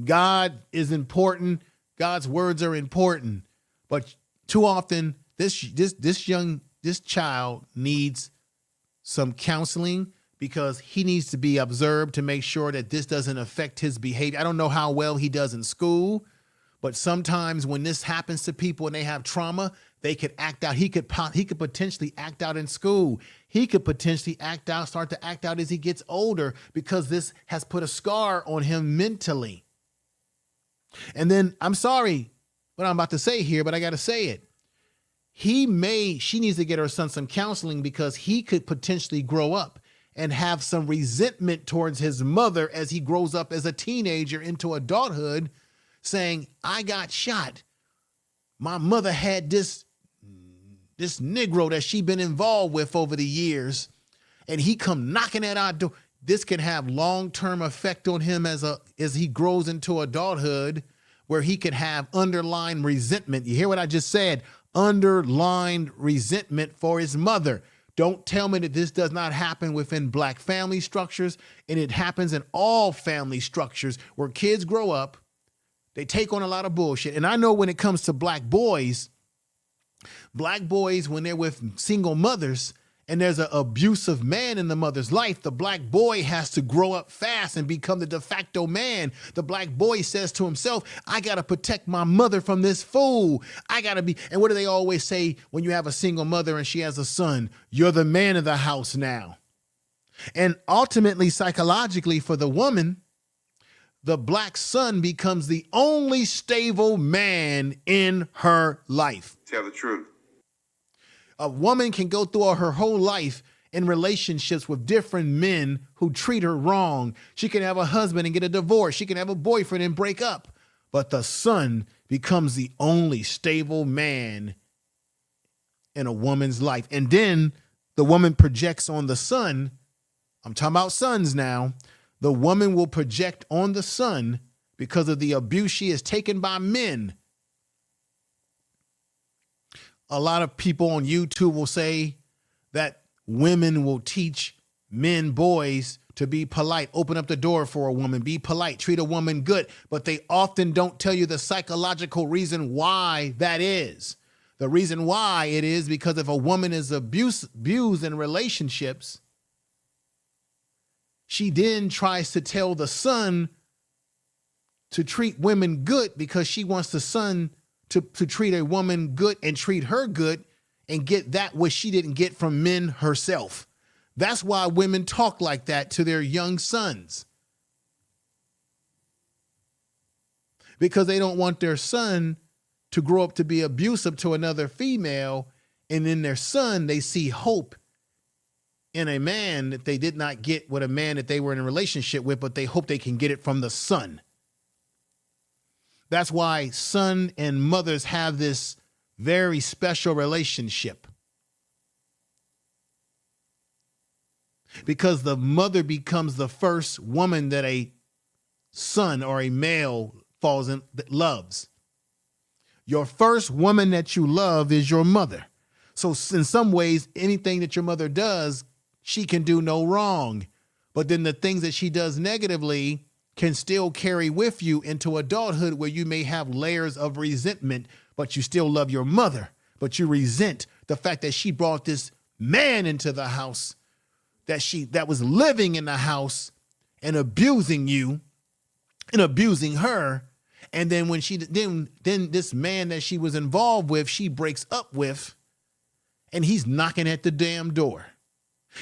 God is important. God's words are important, but too often this child needs some counseling because he needs to be observed to make sure that this doesn't affect his behavior. I don't know how well he does in school, but sometimes when this happens to people and they have trauma, they could act out. He could potentially act out in school. He could potentially start to act out as he gets older because this has put a scar on him mentally. And then, I'm sorry what I'm about to say here, but I got to say it. She needs to get her son some counseling because he could potentially grow up and have some resentment towards his mother as he grows up as a teenager into adulthood, saying, I got shot. My mother had this Negro that she been involved with over the years, and he come knocking at our door. This can have long-term effect on him as he grows into adulthood, where he could have underlying resentment. You hear what I just said? Underlined resentment for his mother. Don't tell me that this does not happen within Black family structures, and it happens in all family structures where kids grow up, they take on a lot of bullshit. And I know when it comes to black boys, when they're with single mothers and there's an abusive man in the mother's life, the black boy has to grow up fast and become the de facto man. The black boy says to himself, I got to protect my mother from this fool. I got to be. And what do they always say when you have a single mother and she has a son? You're the man of the house now. And ultimately, psychologically, for the woman, the black son becomes the only stable man in her life. Tell the truth. A woman can go through her whole life in relationships with different men who treat her wrong. She can have a husband and get a divorce. She can have a boyfriend and break up. But the son becomes the only stable man in a woman's life. And then the woman projects on the son. I'm talking about sons now. The woman will project on the son because of the abuse she has taken by men. A lot of people on YouTube will say that women will teach men, boys, to be polite, open up the door for a woman, be polite, treat a woman good. But they often don't tell you the psychological reason why that is. The reason why it is because if a woman is abused in relationships, she then tries to tell the son to treat women good because she wants the son to treat a woman good and treat her good and get that which she didn't get from men herself. That's why women talk like that to their young sons. Because they don't want their son to grow up to be abusive to another female, and in their son, they see hope in a man that they did not get with a man that they were in a relationship with, but they hope they can get it from the son. That's why son and mothers have this very special relationship. Because the mother becomes the first woman that a son or a male loves. Your first woman that you love is your mother. So in some ways, anything that your mother does, she can do no wrong. But then the things that she does negatively can still carry with you into adulthood, where you may have layers of resentment, but you still love your mother, but you resent the fact that she brought this man into the house, that was living in the house and abusing you and abusing her. And then when then this man that she was involved with, she breaks up with, and he's knocking at the damn door.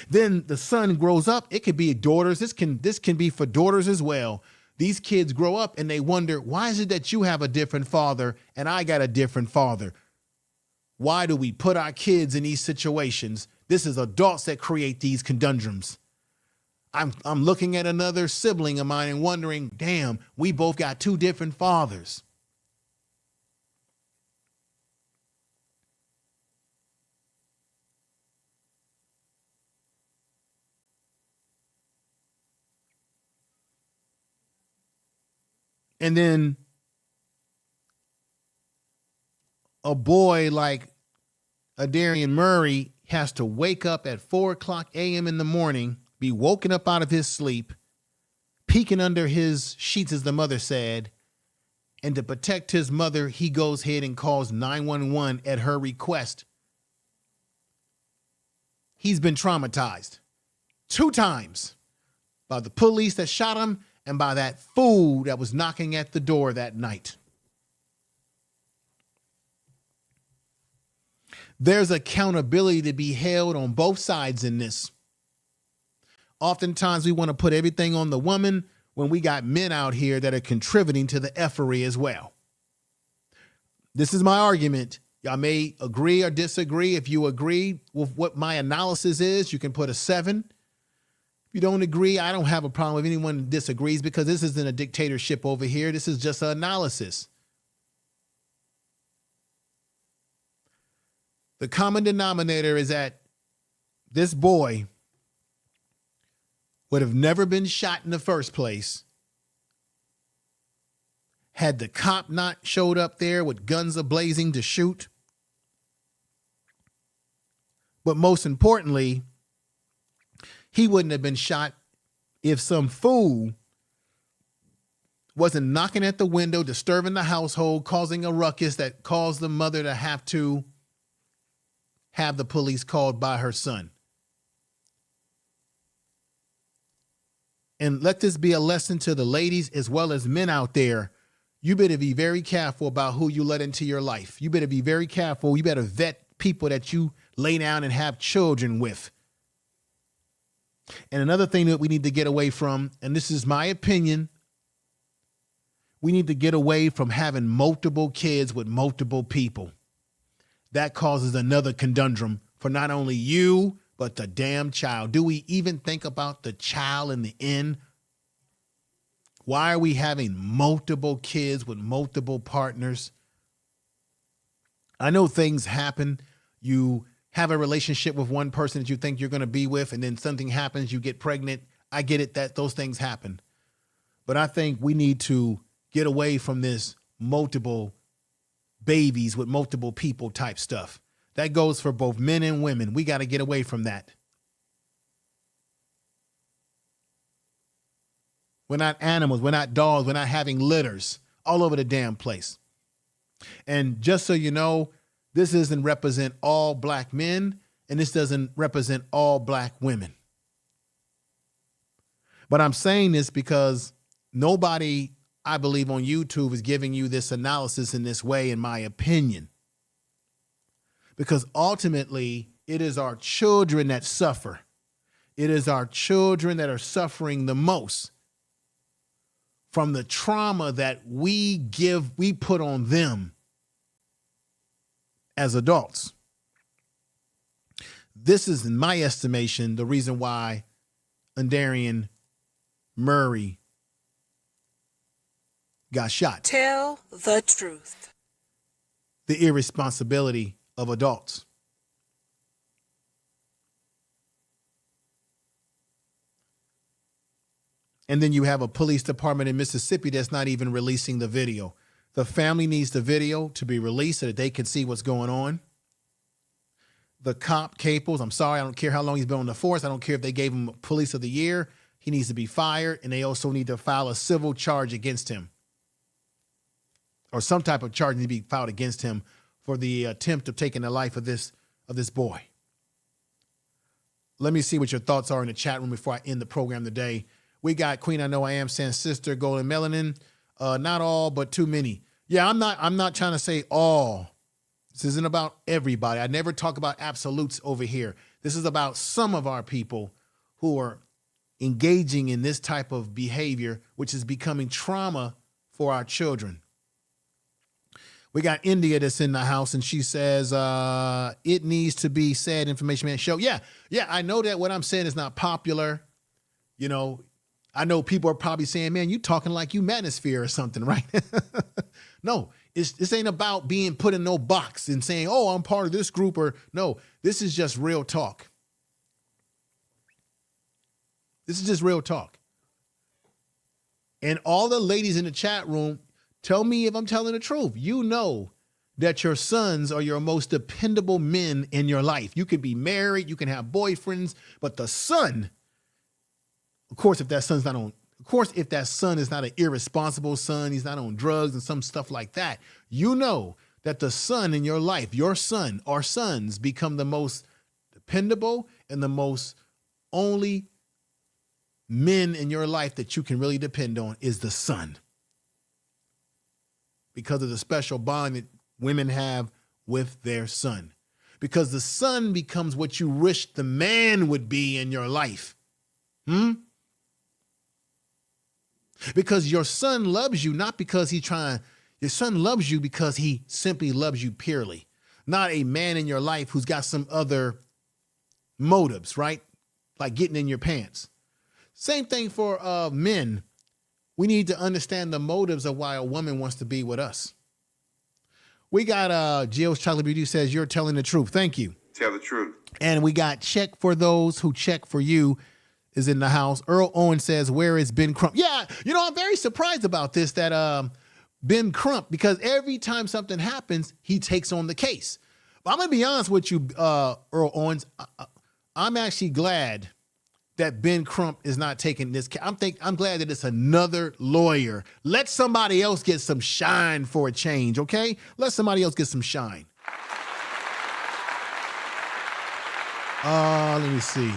Then the son grows up. It could be daughters. This can be for daughters as well. These kids grow up and they wonder, why is it that you have a different father and I got a different father? Why do we put our kids in these situations? This is adults that create these conundrums. I'm looking at another sibling of mine and wondering, damn, we both got two different fathers. And then a boy like Aderrien Murray, has to wake up at 4:00 a.m. in the morning, be woken up out of his sleep, peeking under his sheets, as the mother said, and to protect his mother, he goes ahead and calls 911 at her request. He's been traumatized 2 times by the police that shot him and by that fool that was knocking at the door that night. There's accountability to be held on both sides in this. Oftentimes we want to put everything on the woman when we got men out here that are contributing to the effery as well. This is my argument. Y'all may agree or disagree. If you agree with what my analysis is, you can put a 7. If you don't agree, I don't have a problem with anyone who disagrees, because this isn't a dictatorship over here. This is just an analysis. The common denominator is that this boy would have never been shot in the first place had the cop not showed up there with guns a-blazing to shoot. But most importantly, he wouldn't have been shot if some fool wasn't knocking at the window, disturbing the household, causing a ruckus that caused the mother to have to have the police called by her son. And let this be a lesson to the ladies as well as men out there. You better be very careful about who you let into your life. You better be very careful. You better vet people that you lay down and have children with. And another thing that we need to get away from, and this is my opinion, we need to get away from having multiple kids with multiple people. That causes another conundrum for not only you, but the damn child. Do we even think about the child in the end? Why are we having multiple kids with multiple partners? I know things happen. You have a relationship with one person that you think you're going to be with, and then something happens, you get pregnant. I get it that those things happen. But I think we need to get away from this multiple babies with multiple people type stuff. That goes for both men and women. We got to get away from that. We're not animals. We're not dogs. We're not having litters all over the damn place. And just so you know, this doesn't represent all black men, and this doesn't represent all black women. But I'm saying this because nobody, I believe, on YouTube is giving you this analysis in this way, in my opinion. Because ultimately, it is our children that suffer. It is our children that are suffering the most from the trauma that we put on them as adults. This is, in my estimation, the reason why Aderrien Murray got shot. Tell the truth. The irresponsibility of adults. And then you have a police department in Mississippi that's not even releasing the video. The family needs the video to be released so that they can see what's going on. The cop, Caples, I'm sorry, I don't care how long he's been on the force. I don't care if they gave him Police of the Year. He needs to be fired, and they also need to file a civil charge against him. Or some type of charge needs to be filed against him for the attempt of taking the life of this boy. Let me see what your thoughts are in the chat room before I end the program today. We got Queen I Know I Am saying sister, golden melanin. Not all, but too many. Yeah, I'm not trying to say all. This isn't about everybody. I never talk about absolutes over here. This is about some of our people who are engaging in this type of behavior, which is becoming trauma for our children. We got India that's in the house, and she says, it needs to be said, Information Man Show. Yeah, I know that what I'm saying is not popular. You know, I know people are probably saying, man, you talking like you manosphere or something, right? No, this ain't about being put in no box and saying, oh, I'm part of this group, or no, this is just real talk. This is just real talk. And all the ladies in the chat room, tell me if I'm telling the truth. You know that your sons are your most dependable men in your life. You could be married, you can have boyfriends, but the son, of course, if that son is not an irresponsible son, he's not on drugs and some stuff like that, you know that the son in your life, your son or sons, become the most dependable and the most only men in your life that you can really depend on is the son, because of the special bond that women have with their son, because the son becomes what you wish the man would be in your life. Because your son loves you, not because your son loves you because he simply loves you purely, not a man in your life who's got some other motives, right? Like getting in your pants. Same thing for men. We need to understand the motives of why a woman wants to be with us. We got Jill's Chocolate Beauty says, you're telling the truth. Thank you. Tell the truth. And we got check for those who check for you is in the house. Earl Owen says, where is Ben Crump? Yeah, you know, I'm very surprised about this, that Ben Crump, because every time something happens, he takes on the case. But I'm going to be honest with you, Earl Owens. I'm actually glad that Ben Crump is not taking this case. I'm glad that it's another lawyer. Let somebody else get some shine for a change, okay? Let somebody else get some shine. Let me see.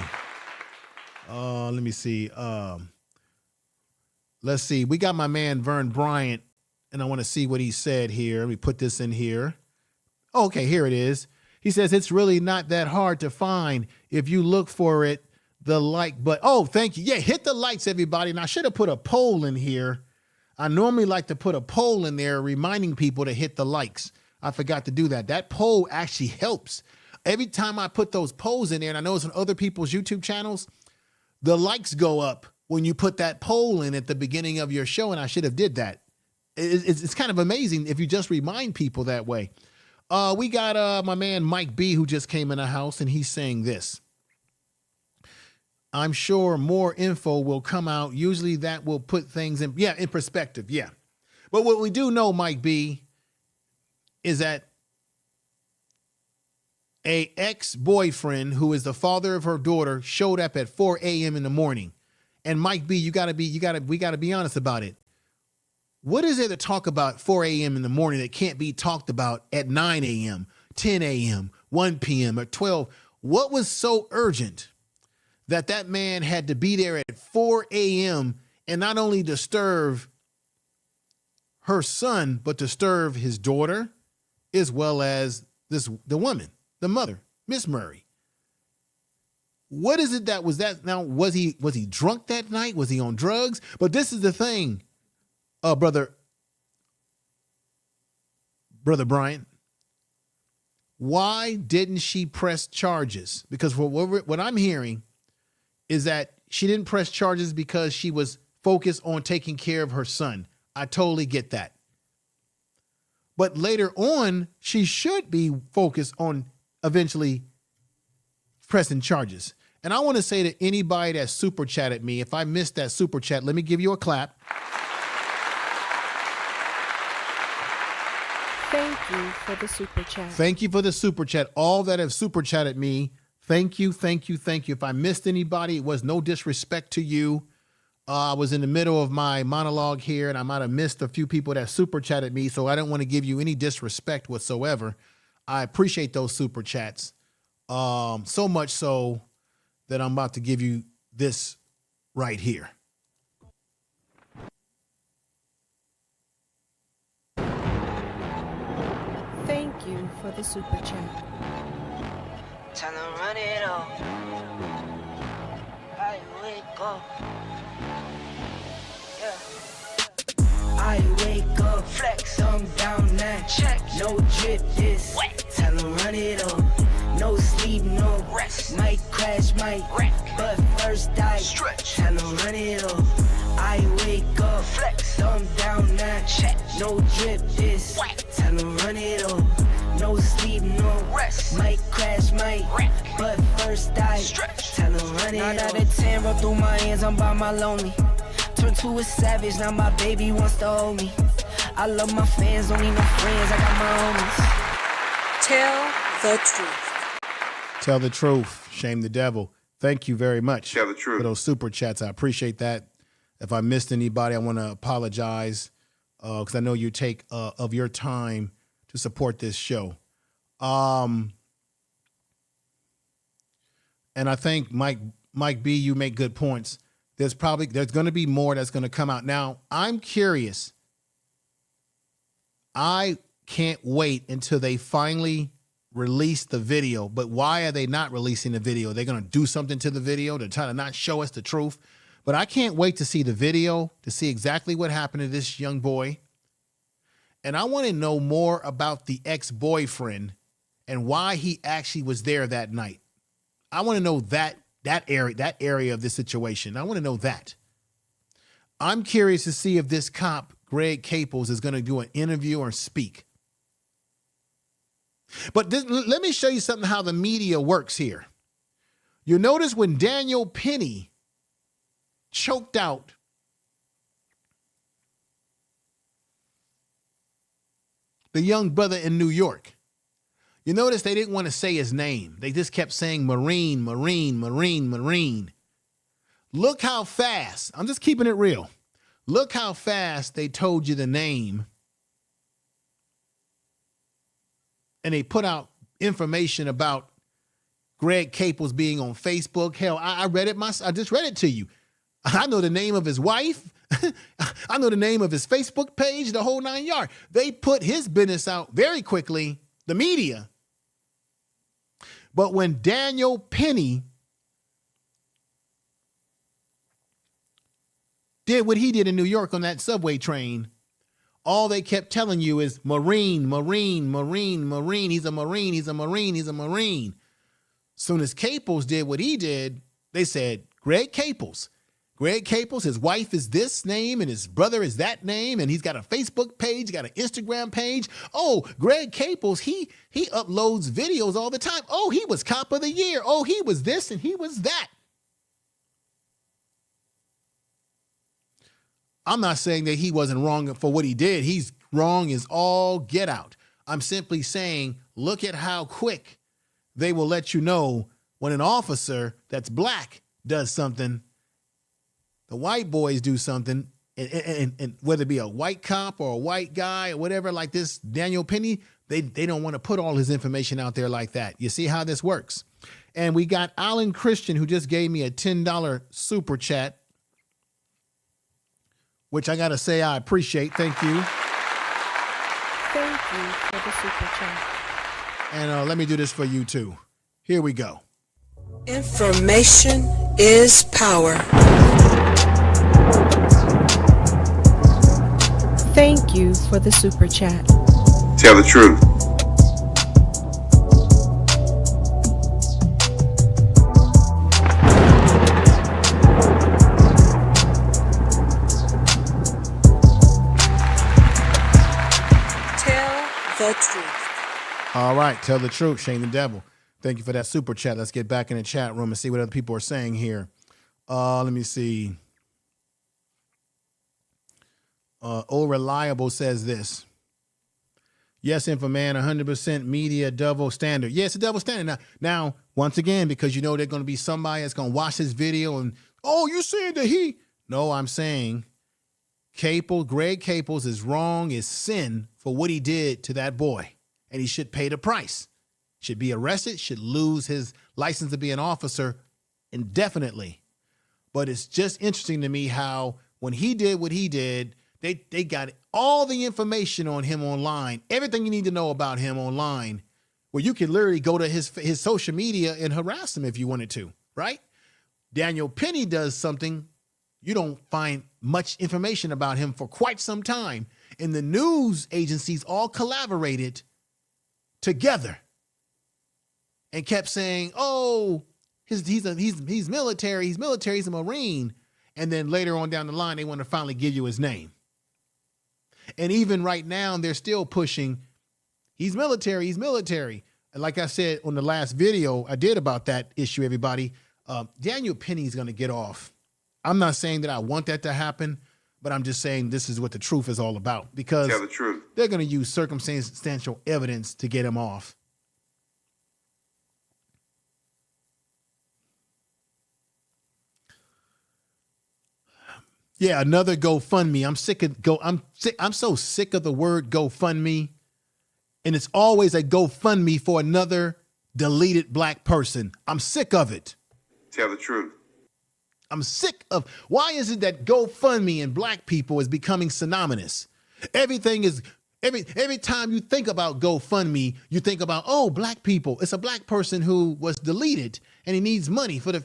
Let's see. We got my man Vern Bryant, and I want to see what he said here. Let me put this in here. Okay, here it is. He says, it's really not that hard to find if you look for it, the like button. Oh, thank you. Yeah, hit the likes, everybody. And I should have put a poll in here. I normally like to put a poll in there reminding people to hit the likes. I forgot to do that. That poll actually helps. Every time I put those polls in there, and I know it's on other people's YouTube channels, the likes go up when you put that poll in at the beginning of your show, and I should have did that. It's kind of amazing if you just remind people that way. We got my man Mike B, who just came in the house, and he's saying this. I'm sure more info will come out. Usually that will put things in perspective, yeah. But what we do know, Mike B, is that a ex-boyfriend who is the father of her daughter showed up at 4 a.m. in the morning. And Mike B, we gotta be honest about it. What is there to talk about 4 a.m. in the morning that can't be talked about at 9 a.m., 10 a.m., 1 p.m., or 12? What was so urgent that man had to be there at 4 a.m. and not only disturb her son, but disturb his daughter, as well as the woman, the mother, Miss Murray? What is it that was that? Now, was he drunk that night? Was he on drugs? But this is the thing, brother Bryant. Why didn't she press charges? Because what I'm hearing is that she didn't press charges because she was focused on taking care of her son. I totally get that. But later on, she should be focused on eventually pressing charges. And I want to say to anybody that super chatted me, if I missed that super chat, let me give you a clap. Thank you for the super chat. Thank you for the super chat. All that have super chatted me, thank you, thank you, thank you. If I missed anybody, it was no disrespect to you. I was in the middle of my monologue here, and I might have missed a few people that super chatted me, so I don't want to give you any disrespect whatsoever. I appreciate those super chats, so much so that I'm about to give you this right here. Thank you for the super chat. Time to run it up. I wake up. Yeah. I wake up, flex, I'm down now. Check, no drip, this wet. Time to run it up. No sleep, no rest. Might crash, might wreck. But first I stretch. Time to run it up. I wake up, flex, I'm down now. Check, no drip, this wet. Time to run it up. No sleep, no rest. Might crash, might wreck. But first I stretch. Time to run it up. 9 out of 10, rub through my hands, I'm by my lonely. Turned to a savage, now my baby wants to hold me. I love my fans, don't need no friends, I got my homies. Tell the truth. Tell the truth. Shame the devil. Thank you very much Tell the truth. for those super chats. I appreciate that. If I missed anybody, I want to apologize because I know you take of your time to support this show. And I think Mike B, you make good points. There's going to be more that's going to come out. Now, I'm curious. I can't wait until they finally release the video. But why are they not releasing the video? They're going to do something to the video to try to not show us the truth. But I can't wait to see the video, to see exactly what happened to this young boy. And I want to know more about the ex-boyfriend and why he actually was there that night. I want to know that area of this situation. I want to know that. I'm curious to see if this cop, Greg Caples, is going to do an interview or speak. But let me show you something how the media works here. You notice when Daniel Penny choked out the young brother in New York, you notice they didn't want to say his name. They just kept saying Marine, Marine, Marine, Marine. Look how fast, I'm just keeping it real. Look how fast they told you the name. And they put out information about Greg Caples being on Facebook. Hell, I read it myself. I just read it to you. I know the name of his wife. I know the name of his Facebook page, the whole 9 yards. They put his business out very quickly, the media. But when Daniel Penny did what he did in New York on that subway train, all they kept telling you is Marine, Marine, Marine, Marine. He's a Marine, he's a Marine, he's a Marine. Soon as Caples did what he did, they said, Greg Caples. Greg Caples, his wife is this name and his brother is that name, and he's got a Facebook page, got an Instagram page. Oh, Greg Caples, he uploads videos all the time. Oh, he was cop of the year. Oh, he was this and he was that. I'm not saying that he wasn't wrong for what he did. He's wrong as all get out. I'm simply saying, look at how quick they will let you know when an officer that's black does something. The white boys do something, and whether it be a white cop or a white guy or whatever, like this Daniel Penny, they don't want to put all his information out there like that. You see how this works? And we got Alan Christian, who just gave me a $10 super chat, which I got to say I appreciate. Thank you. Thank you for the super chat. And let me do this for you, too. Here we go. Information is power. Thank you for the super chat. Tell the truth. Tell the truth. All right, tell the truth, shame the devil. Thank you for that super chat. Let's get back in the chat room and see what other people are saying here. Let me see. Old Reliable says this. Yes, Infoman, 100% media double standard. Yes, a double standard. Now, once again, because you know there's going to be somebody that's going to watch this video and, oh, you saying that he? No, I'm saying Greg Caples is wrong, is sin for what he did to that boy. And he should pay the price. Should be arrested, should lose his license to be an officer indefinitely. But it's just interesting to me how when he did what he did, they got all the information on him online, everything you need to know about him online, where you could literally go to his social media and harass him if you wanted to, right? Daniel Penny does something, you don't find much information about him for quite some time. And the news agencies all collaborated together and kept saying, oh, he's military, he's a Marine. And then later on down the line, they want to finally give you his name. And even right now, they're still pushing, he's military. And like I said on the last video I did about that issue, everybody, Daniel Penny's going to get off. I'm not saying that I want that to happen, But I'm just saying this is what the truth is all about, because Tell the truth. they're going to use circumstantial evidence to get him off. Yeah, another GoFundMe. I'm so sick of the word GoFundMe. And it's always a GoFundMe for another deleted black person. I'm sick of it. Tell the truth. I'm sick of, why is it that GoFundMe and black people is becoming synonymous? Everything is, every time you think about GoFundMe, you think about, oh, black people. It's a black person who was deleted and he needs money for the.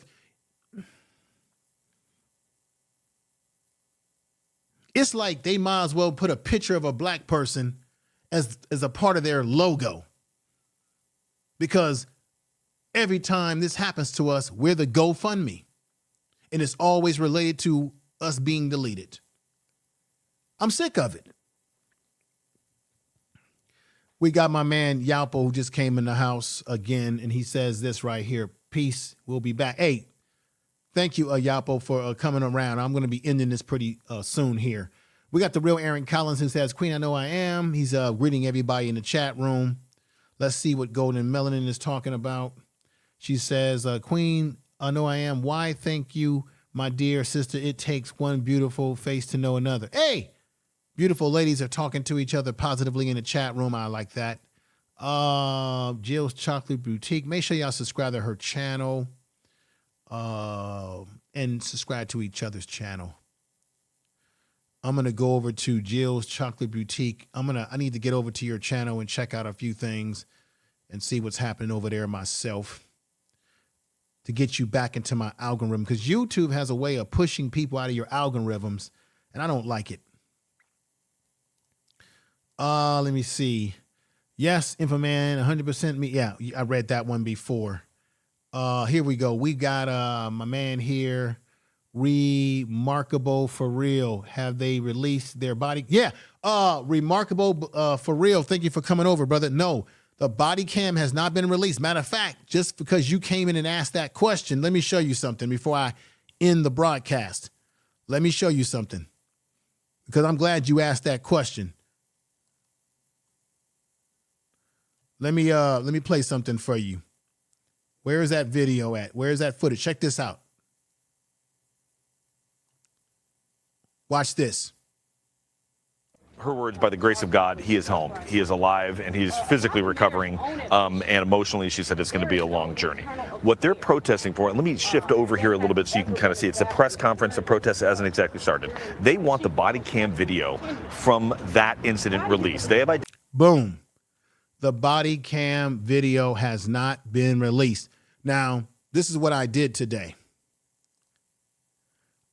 It's like they might as well put a picture of a black person as a part of their logo. Because every time this happens to us, we're the GoFundMe. And it's always related to us being deleted. I'm sick of it. We got my man Yalpo, who just came in the house again, and he says this right here. Peace, we'll be back. Hey, thank you, Yalpo, for coming around. I'm going to be ending this pretty soon here. We got the real Aaron Collins, who says, Queen, I know I am. He's greeting everybody in the chat room. Let's see what Golden Melanin is talking about. She says, Queen, I know I am. Why, thank you, my dear sister. It takes one beautiful face to know another. Hey, beautiful ladies are talking to each other positively in the chat room. I like that. Jill's Chocolate Boutique. Make sure y'all subscribe to her channel and subscribe to each other's channel. I'm going to go over to Jill's Chocolate Boutique. I need to get over to your channel and check out a few things and see what's happening over there myself to get you back into my algorithm, because YouTube has a way of pushing people out of your algorithms, and I don't like it. Let me see. Yes, Infoman, 100% me. Yeah, I read that one before. Here we go. We got my man here. Remarkable for real. Have they released their body? Yeah. Remarkable for real. Thank you for coming over, brother. No, the body cam has not been released. Matter of fact, just because you came in and asked that question, let me show you something before I end the broadcast. Let me show you something, because I'm glad you asked that question. Let me play something for you. Where is that video at? Where is that footage? Check this out. Watch this. Her words, by the grace of God, he is home. He is alive, and he's physically recovering, and emotionally, she said it's going to be a long journey. What they're protesting for, and let me shift over here a little bit so you can kind of see, it's a press conference. The protest hasn't exactly started. They want the body cam video from that incident released. They have boom. The body cam video has not been released. Now, this is what I did today.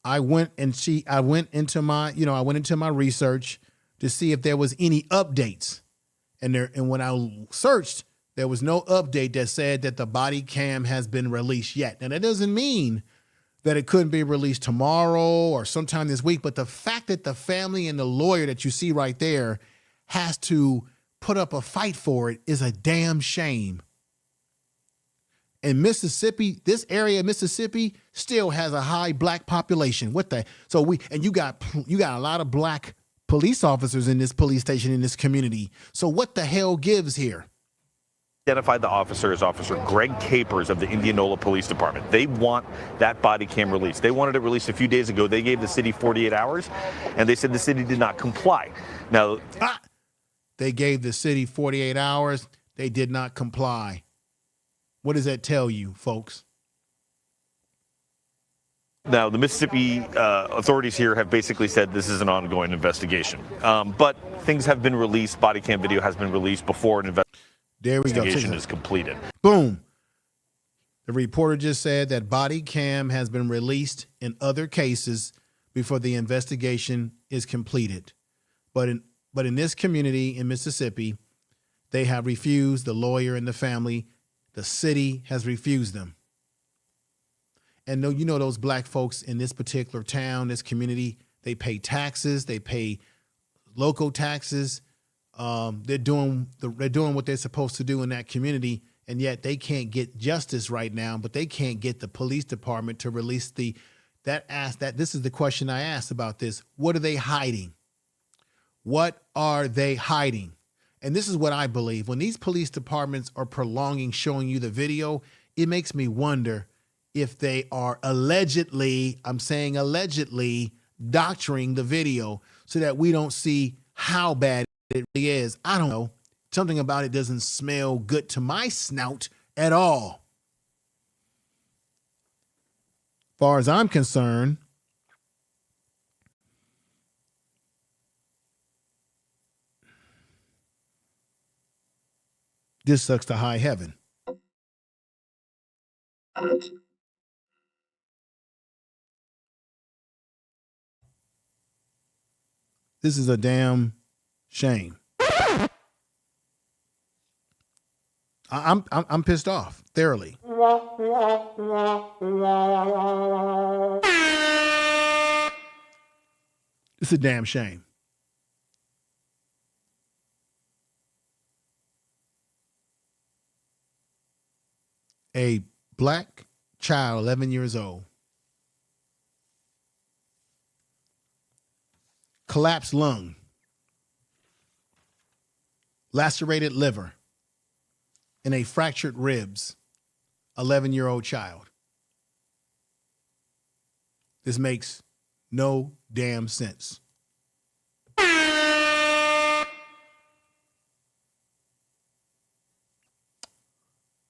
I went into my research to see if there was any updates. And when I searched, there was no update that said that the body cam has been released yet. Now, that doesn't mean that it couldn't be released tomorrow or sometime this week, but the fact that the family and the lawyer that you see right there has to put up a fight for it is a damn shame. And Mississippi, this area of Mississippi still has a high black population. You got a lot of black police officers in this police station, in this community. So what the hell gives here? identified the officer as Officer Greg Capers of the Indianola Police Department. They want that body cam released. They wanted it released a few days ago. They gave the city 48 hours, and they said the city did not comply. Now, they gave the city 48 hours. They did not comply. What does that tell you, folks? Now, the Mississippi authorities here have basically said this is an ongoing investigation. But things have been released. Body cam video has been released before an investigation is completed. Boom. The reporter just said that body cam has been released in other cases before the investigation is completed. But in this community in Mississippi, they have refused, the lawyer and the family, the city has refused them. And you know those black folks in this particular town, this community, they pay taxes, they pay local taxes. They're doing what they're supposed to do in that community, and yet they can't get justice right now, but they can't get the police department to release the this is the question I asked about this. What are they hiding? What are they hiding? And this is what I believe. When these police departments are prolonging showing you the video, it makes me wonder if they are allegedly, I'm saying allegedly, doctoring the video so that we don't see how bad it really is. I don't know. Something about it doesn't smell good to my snout at all. As far as I'm concerned, this sucks to high heaven. This is a damn shame. I'm pissed off thoroughly. It's a damn shame. A black child, 11 years old, collapsed lung, lacerated liver, and a fractured ribs, 11-year-old child. This makes no damn sense.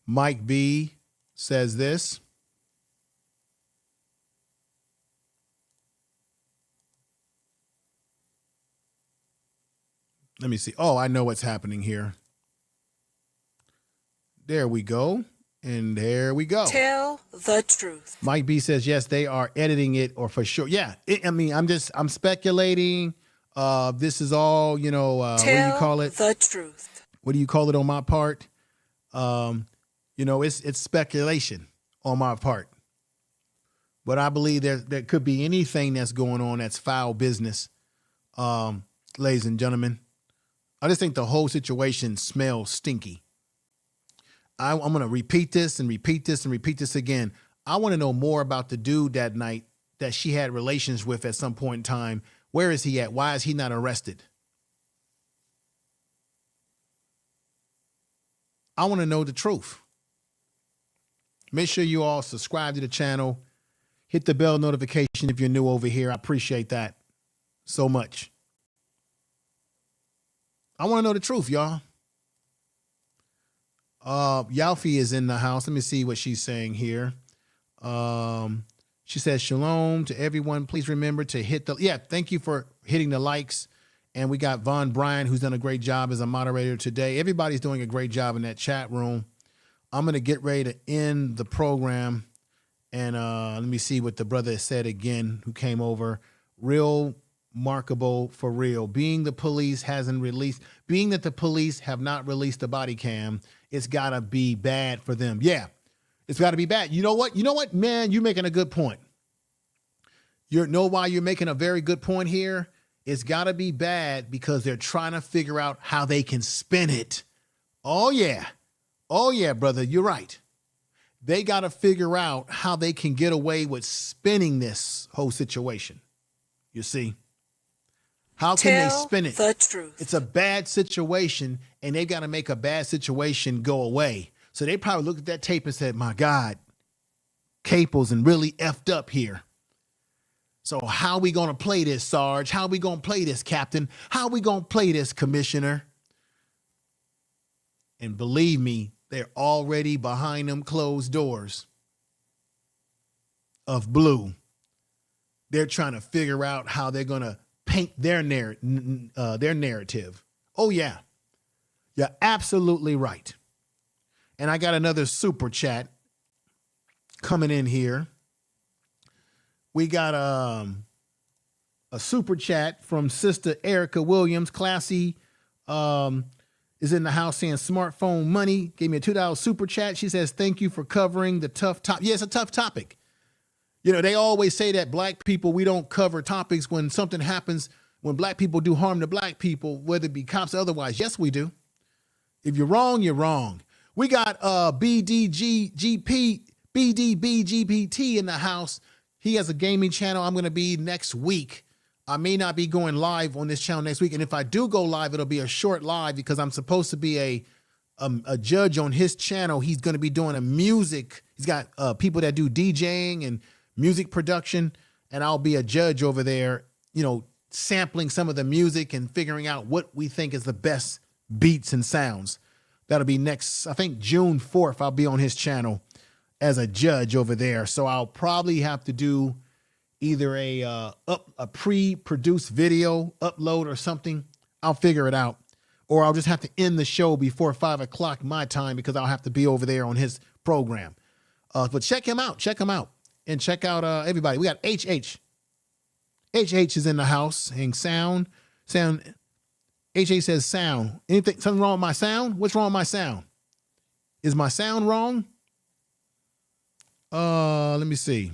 Mike B says this. Let me see. Oh, I know what's happening here. There we go. And there we go. Tell the truth. Mike B says, yes, they are editing it, or for sure. Yeah. I'm speculating. This is all, what do you call it? The truth. What do you call it on my part? It's speculation on my part. But I believe there could be anything that's going on that's foul business, ladies and gentlemen. I just think the whole situation smells stinky. I'm going to repeat this and repeat this and repeat this again. I want to know more about the dude that night that she had relations with at some point in time. Where is he at? Why is he not arrested? I want to know the truth. Make sure you all subscribe to the channel. Hit the bell notification if you're new over here. I appreciate that so much. I want to know the truth, y'all. Yalfi is in the house. Let me see what she's saying here. She says, shalom to everyone. Please remember to hit the, thank you for hitting the likes. And we got Von Bryan, who's done a great job as a moderator today. Everybody's doing a great job in that chat room. I'm going to get ready to end the program. And let me see what the brother said again, who came over. Real markable for real. Being that the police have not released the body cam, it's got to be bad for them. Yeah, it's got to be bad. You know what, man, you're making a good point. Why you're making a very good point here? It's got to be bad because they're trying to figure out how they can spin it. Oh, yeah. Oh, yeah, brother, you're right. They got to figure out how they can get away with spinning this whole situation. You see? How can they spin it? The truth. It's a bad situation, and they've got to make a bad situation go away. So they probably looked at that tape and said, my God, Caples and really effed up here. So how we going to play this, Sarge? How we going to play this, Captain? How we going to play this, Commissioner? And believe me, they're already behind them closed doors of blue. They're trying to figure out how they're going to paint their narrative. Oh, yeah. You're absolutely right. And I got another super chat coming in here. We got a super chat from Sister Erica Williams. Classy is in the house saying smartphone money. Gave me a $2 super chat. She says, thank you for covering the tough topic. Yeah, it's a tough topic. They always say that black people, we don't cover topics when something happens, when black people do harm to black people, whether it be cops or otherwise. Yes, we do. If you're wrong, you're wrong. We got BDBGPT in the house. He has a gaming channel. I'm going to be next week. I may not be going live on this channel next week. And if I do go live, it'll be a short live because I'm supposed to be a judge on his channel. He's going to be doing a music. He's got people that do DJing and music production. And I'll be a judge over there, you know, sampling some of the music and figuring out what we think is the best beats and sounds. That'll be next, I think June 4th, I'll be on his channel as a judge over there. So I'll probably have to do either a pre-produced video upload or something. I'll figure it out. Or I'll just have to end the show before 5 o'clock my time because I'll have to be over there on his program. But check him out. Check him out. And check out everybody. We got HH. HH is in the house. And sound. HH says sound. Anything, something wrong with my sound? What's wrong with my sound? Is my sound wrong? Let me see.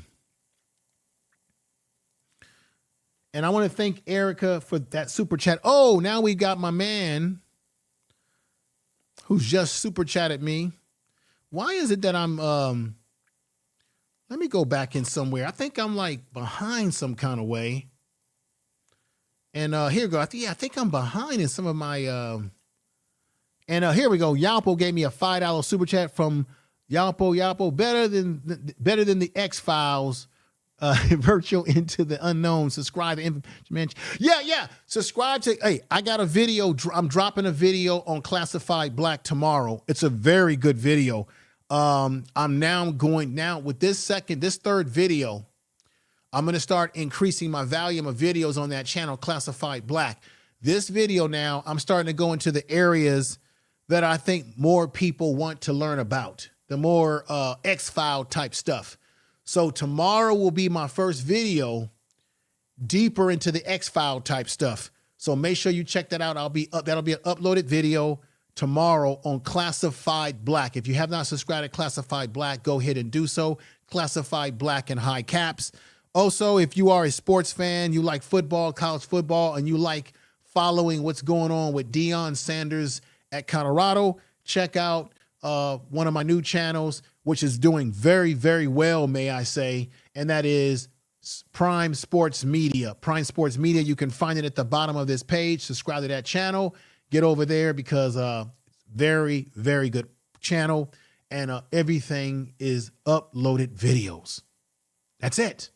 And I want to thank Erica for that super chat. Oh, now we got my man who's just super chatted me. Why is it that I'm, let me go back in somewhere. I think I'm like behind some kind of way. And here we go. I think I'm behind in some of my, and here we go. Yalpo gave me a $5 super chat from Yalpo. Better than the X-Files. Virtual into the unknown. Subscribe to yeah. Subscribe to. Hey, I got a video. I'm dropping a video on Classified Black tomorrow. It's a very good video. I'm now going with this third video. I'm going to start increasing my volume of videos on that channel, Classified Black. This video now, I'm starting to go into the areas that I think more people want to learn about. The more X-File type stuff. So tomorrow will be my first video deeper into the X-File type stuff. So make sure you check that out. That'll be an uploaded video tomorrow on Classified Black. If you have not subscribed to Classified Black, go ahead and do so. Classified Black in high caps. Also, if you are a sports fan, you like football, college football, and you like following what's going on with Deion Sanders at Colorado, check out one of my new channels, which is doing very, very well, may I say, and that is Prime Sports Media. Prime Sports Media, you can find it at the bottom of this page. Subscribe to that channel. Get over there because very, very good channel, and everything is uploaded videos. That's it.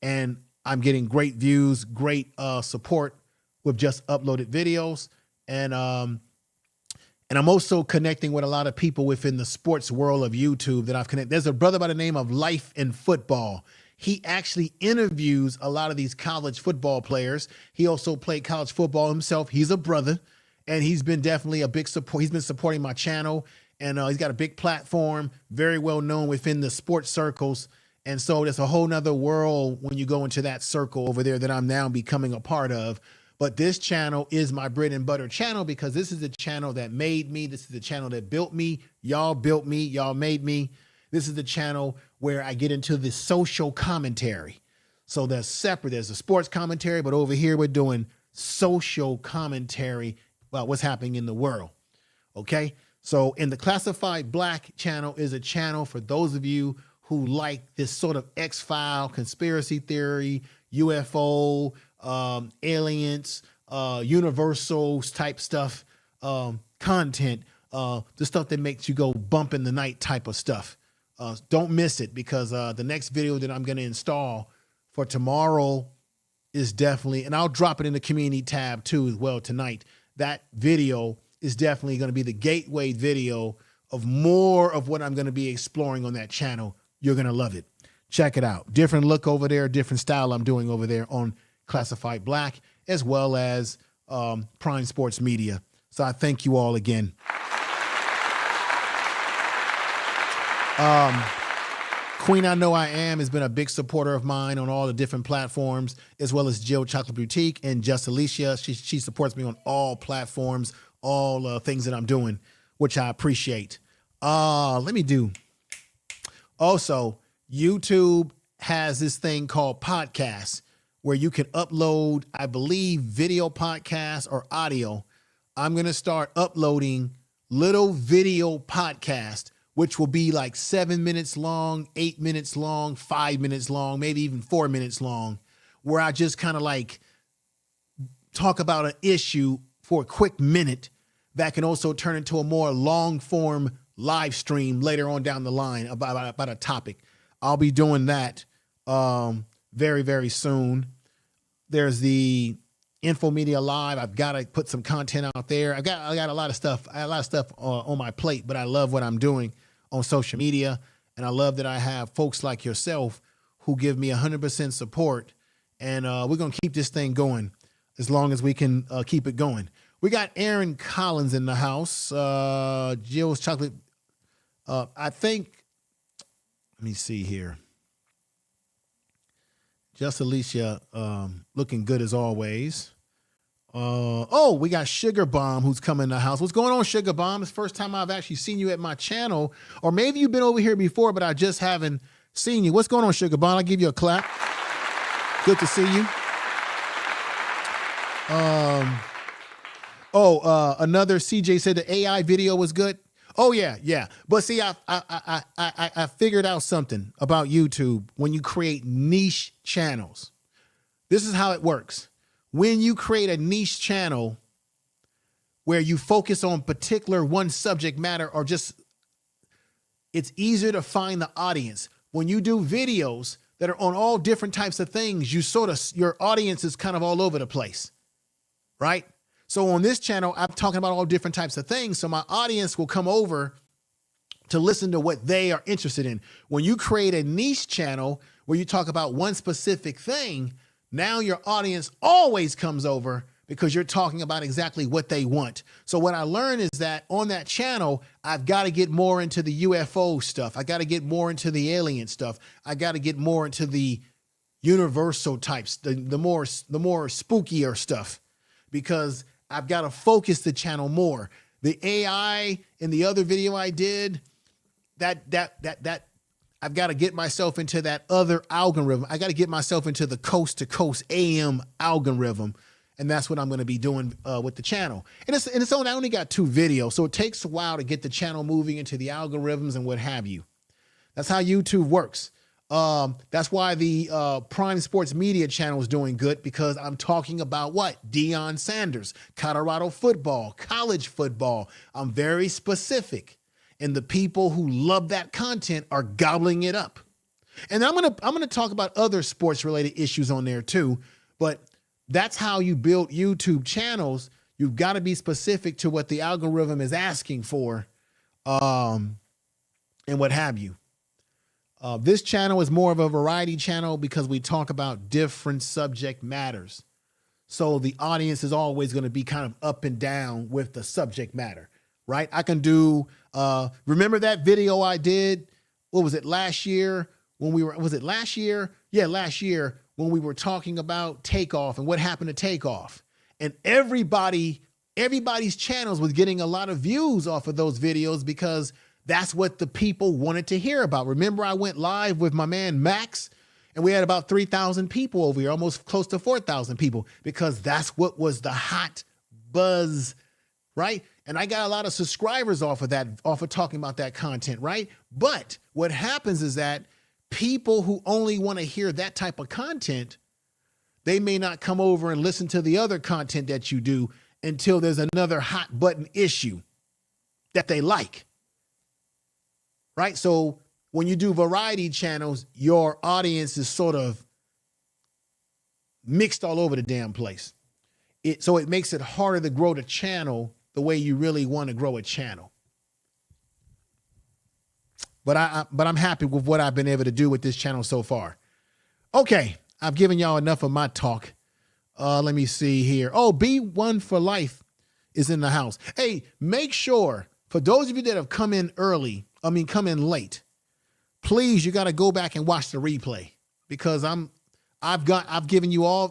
And I'm getting great views, great support with just uploaded videos. And I'm also connecting with a lot of people within the sports world of YouTube that I've connected. There's a brother by the name of Life in Football. He actually interviews a lot of these college football players. He also played college football himself. He's a brother, and he's been definitely a big support. He's been supporting my channel, and he's got a big platform, very well known within the sports circles. And so there's a whole nother world when you go into that circle over there that I'm now becoming a part of. But this channel is my bread and butter channel because this is the channel that made me. This is the channel that built me. Y'all built me. Y'all made me. This is the channel where I get into the social commentary. So there's separate. There's a sports commentary, but over here we're doing social commentary about what's happening in the world. Okay? So in the Classified Black channel is a channel for those of you who like this sort of X-File, conspiracy theory, UFO, aliens, universals type stuff, content, the stuff that makes you go bump in the night type of stuff. Don't miss it because the next video that I'm going to install for tomorrow is definitely, and I'll drop it in the community tab too as well tonight. That video is definitely going to be the gateway video of more of what I'm going to be exploring on that channel. You're going to love it. Check it out. Different look over there, different style I'm doing over there on Classified Black, as well as Prime Sports Media. So I thank you all again. Queen I Know I Am has been a big supporter of mine on all the different platforms, as well as Jill Chocolate Boutique and Just Alicia. She supports me on all platforms, all things that I'm doing, which I appreciate. Let me do. Also, YouTube has this thing called podcasts where you can upload, I believe, video podcasts or audio. I'm going to start uploading little video podcasts which will be like 7 minutes long, 8 minutes long, 5 minutes long, maybe even 4 minutes long, where I just kind of like talk about an issue for a quick minute that can also turn into a more long form live stream later on down the line about a topic. I'll be doing that very, very soon. There's the Info Media Live. I've got to put some content out there. I got a lot of stuff. I have a lot of stuff on my plate, but I love what I'm doing on social media. And I love that I have folks like yourself who give me 100% support. And we're going to keep this thing going as long as we can keep it going. We got Aaron Collins in the house. Jill's Chocolate. I think, let me see here. Just Alicia looking good as always. We got Sugar Bomb who's coming in the house. What's going on, Sugar Bomb? It's the first time I've actually seen you at my channel. Or maybe you've been over here before, but I just haven't seen you. What's going on, Sugar Bomb? I'll give you a clap. Good to see you. Another CJ said the AI video was good. Oh yeah. But see, I figured out something about YouTube when you create niche channels. This is how it works. When you create a niche channel where you focus on particular one subject matter or just, it's easier to find the audience. When you do videos that are on all different types of things, your audience is kind of all over the place, right? So on this channel, I'm talking about all different types of things. So my audience will come over to listen to what they are interested in. When you create a niche channel where you talk about one specific thing, now your audience always comes over because you're talking about exactly what they want. So what I learned is that on that channel, I've got to get more into the UFO stuff. I got to get more into the alien stuff. I got to get more into the universal types, the more spookier stuff, because I've got to focus the channel more. The AI in the other video I did, that I've got to get myself into that other algorithm. I got to get myself into the coast to coast AM algorithm. And that's what I'm going to be doing with the channel. And it's only, I only got 2 videos, so it takes a while to get the channel moving into the algorithms and what have you. That's how YouTube works. That's why the Prime Sports Media channel is doing good, because I'm talking about what? Deion Sanders, Colorado football, college football. I'm very specific, and the people who love that content are gobbling it up. And I'm gonna talk about other sports related issues on there too, but that's how you build YouTube channels. You've got to be specific to what the algorithm is asking for, and what have you. This channel is more of a variety channel because we talk about different subject matters. So the audience is always going to be kind of up and down with the subject matter, right? I can do, remember that video I did, what was it, last year when we were, was it last year? Yeah, last year when we were talking about Takeoff and what happened to Takeoff. And everybody's channels was getting a lot of views off of those videos because that's what the people wanted to hear about. Remember, I went live with my man Max, and we had about 3,000 people over here, almost close to 4,000 people, because that's what was the hot buzz, right? And I got a lot of subscribers off of that, off of talking about that content, right? But what happens is that people who only want to hear that type of content, they may not come over and listen to the other content that you do until there's another hot button issue that they like. Right? So when you do variety channels, your audience is sort of mixed all over the damn place. So it makes it harder to grow the channel the way you really want to grow a channel. But I'm happy with what I've been able to do with this channel so far. Okay, I've given y'all enough of my talk. Let me see here. Oh, B1 for Life is in the house. Hey, make sure, for those of you that have come in come in late, please, you got to go back and watch the replay, because I've given all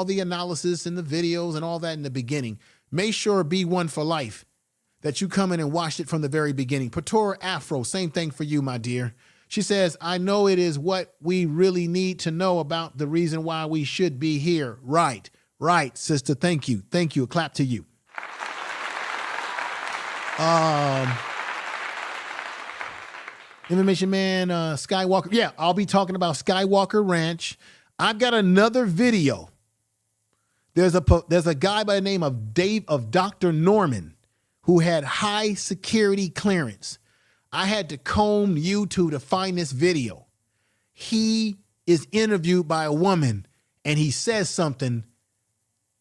the analysis and the videos and all that in the beginning. Make sure B1 for Life that you come in and watch it from the very beginning. Patora Afro, same thing for you, my dear. She says, I know it is what we really need to know about the reason why we should be here. Right, sister. Thank you. A clap to you. Information Man, Skywalker. Yeah, I'll be talking about Skywalker Ranch. I've got another video. There's a guy by the name of Dr. Norman who had high security clearance. I had to comb YouTube to find this video. He is interviewed by a woman and he says something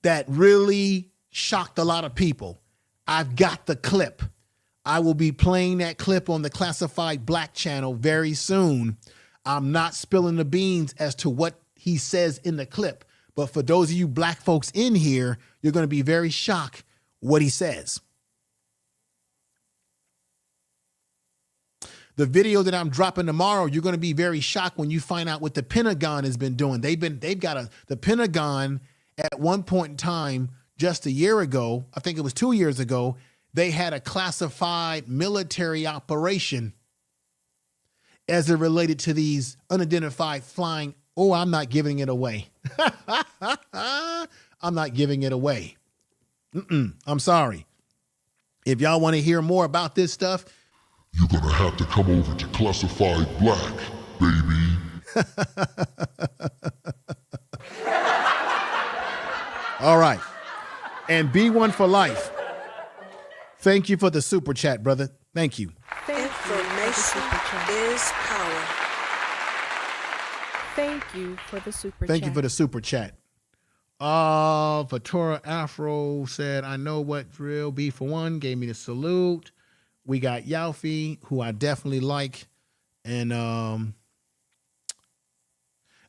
that really shocked a lot of people. I've got the clip. I will be playing that clip on the Classified Black channel very soon. I'm not spilling the beans as to what he says in the clip, but for those of you black folks in here, you're going to be very shocked what he says. The video that I'm dropping tomorrow, you're going to be very shocked when you find out what the Pentagon has been doing. The Pentagon at one point in time, just a year ago, I think it was 2 years ago, they had a classified military operation as it related to these unidentified flying. Oh, I'm not giving it away. I'm not giving it away. I'm sorry. If y'all want to hear more about this stuff, you're going to have to come over to Classified Black, baby. All right. And B1 for life. Thank you for the super chat, brother. Thank you. Information is power. Thank you for the super chat. Thank you for the super chat. Fatura Afro said, I know what drill B for one, gave me the salute. We got Yalfi, who I definitely like. And